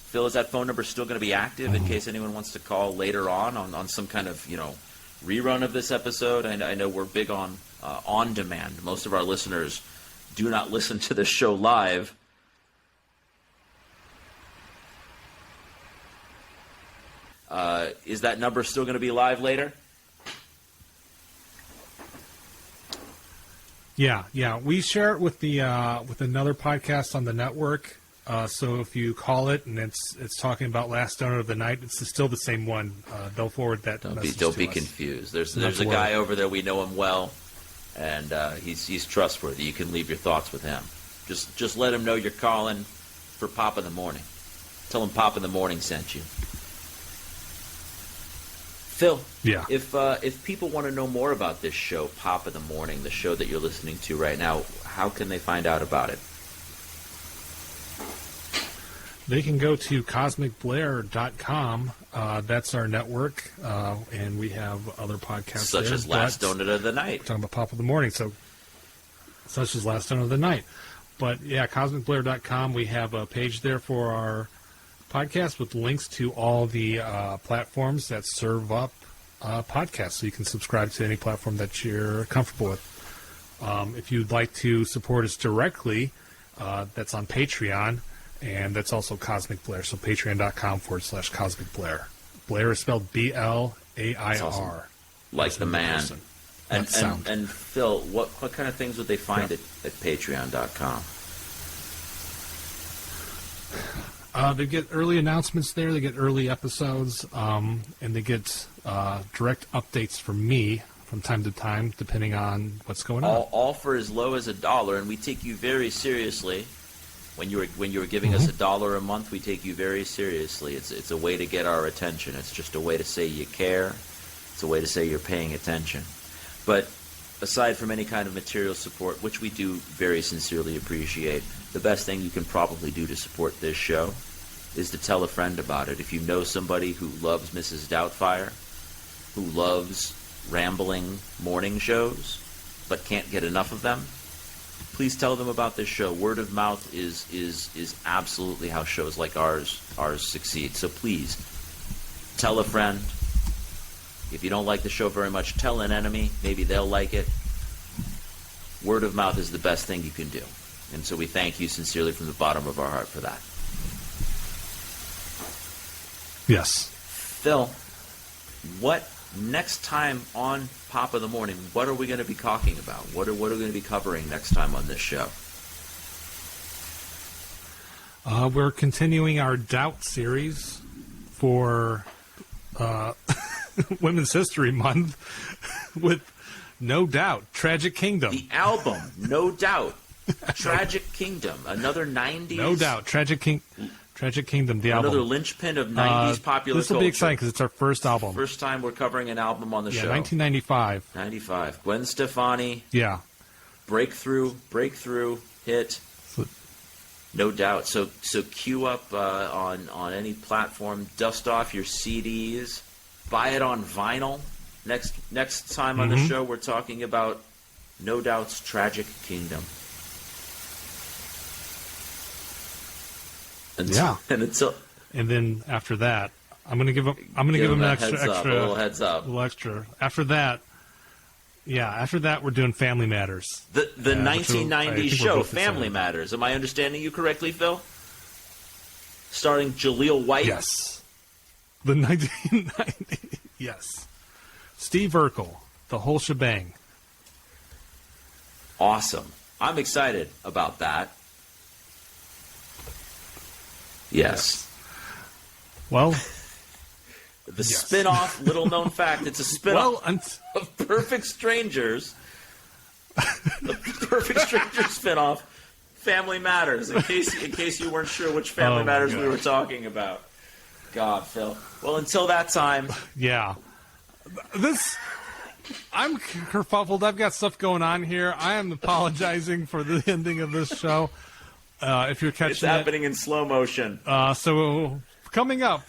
Phil, is that phone number still going to be active in case anyone wants to call later on some kind of rerun of this episode? I know we're big on demand. Most of our listeners do not listen to this show live. Is that number still going to be live later? Yeah. We share it with the with another podcast on the network. So if you call it and it's talking about Last Donor of the Night, it's still the same one. They'll forward that. Don't be confused. There's a guy over there. We know him well, and he's trustworthy. You can leave your thoughts with him. Just let him know you're calling for Pop in the Morning. Tell him Pop in the Morning sent you. Phil, yeah. If people want to know more about this show, Pop in the Morning, the show that you're listening to right now, how can they find out about it? They can go to cosmicblair.com. That's our network, and we have other podcasts such as Last Donut of the Night. We're talking about Pop of the Morning, such as Last Donut of the Night. But yeah, cosmicblair.com. We have a page there for our podcast with links to all the platforms that serve up podcasts, so you can subscribe to any platform that you're comfortable with. If you'd like to support us directly, that's on Patreon, and that's also Cosmic Blair, so patreon.com/Cosmic Blair. Blair is spelled Blair. Awesome. Like the man. And Phil, what kind of things would they find at patreon.com? They get early announcements there. They get early episodes, and they get direct updates from me from time to time, depending on what's going on. All for as low as $1, and we take you very seriously. When you were giving us $1 a month, we take you very seriously. It's a way to get our attention. It's just a way to say you care. It's a way to say you're paying attention. But aside from any kind of material support, which we do very sincerely appreciate, the best thing you can probably do to support this show is to tell a friend about it. If you know somebody who loves Mrs. Doubtfire, who loves rambling morning shows, but can't get enough of them, please tell them about this show. Word of mouth is absolutely how shows like ours succeed. So please, tell a friend. If you don't like the show very much, tell an enemy. Maybe they'll like it. Word of mouth is the best thing you can do. And so we thank you sincerely from the bottom of our heart for that. Yes. Phil, what next time on Pop of the Morning, what are we going to be talking about? What are we going to be covering next time on this show? We're continuing our Doubt series for Women's History Month with No Doubt, Tragic Kingdom. The album, No Doubt, Tragic Kingdom, another 90s... No Doubt, Tragic Kingdom, the album. Another linchpin of 90s popular culture. This will be exciting because it's our first album. First time we're covering an album on the show. 1995. 95. Gwen Stefani. Yeah. Breakthrough hit. No Doubt. So queue up on any platform. Dust off your CDs. Buy it on vinyl. Next time on the show, we're talking about No Doubt's Tragic Kingdom. And then after that, I'm gonna give him an little heads up. After that, we're doing Family Matters. The 1990s show Family Matters. Am I understanding you correctly, Phil? Starring Jaleel White. Yes. The 1990s. Yes. Steve Urkel. The whole shebang. Awesome. I'm excited about that. Yes. Well, the spin-off, little-known fact, it's a spin-off of Perfect Strangers. The Perfect Strangers spin-off, Family Matters, in case you weren't sure which Family Matters we were talking about. God, Phil. Well, until that time... Yeah. I'm kerfuffled. I've got stuff going on here. I am apologizing for the ending of this show. If you're catching it's happening in slow motion. So coming up,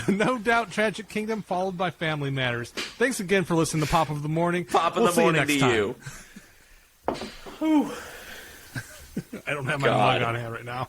No Doubt Tragic Kingdom, followed by Family Matters. Thanks again for listening to Pop of the Morning. Pop of the Morning to you. I don't have my mug on hand right now.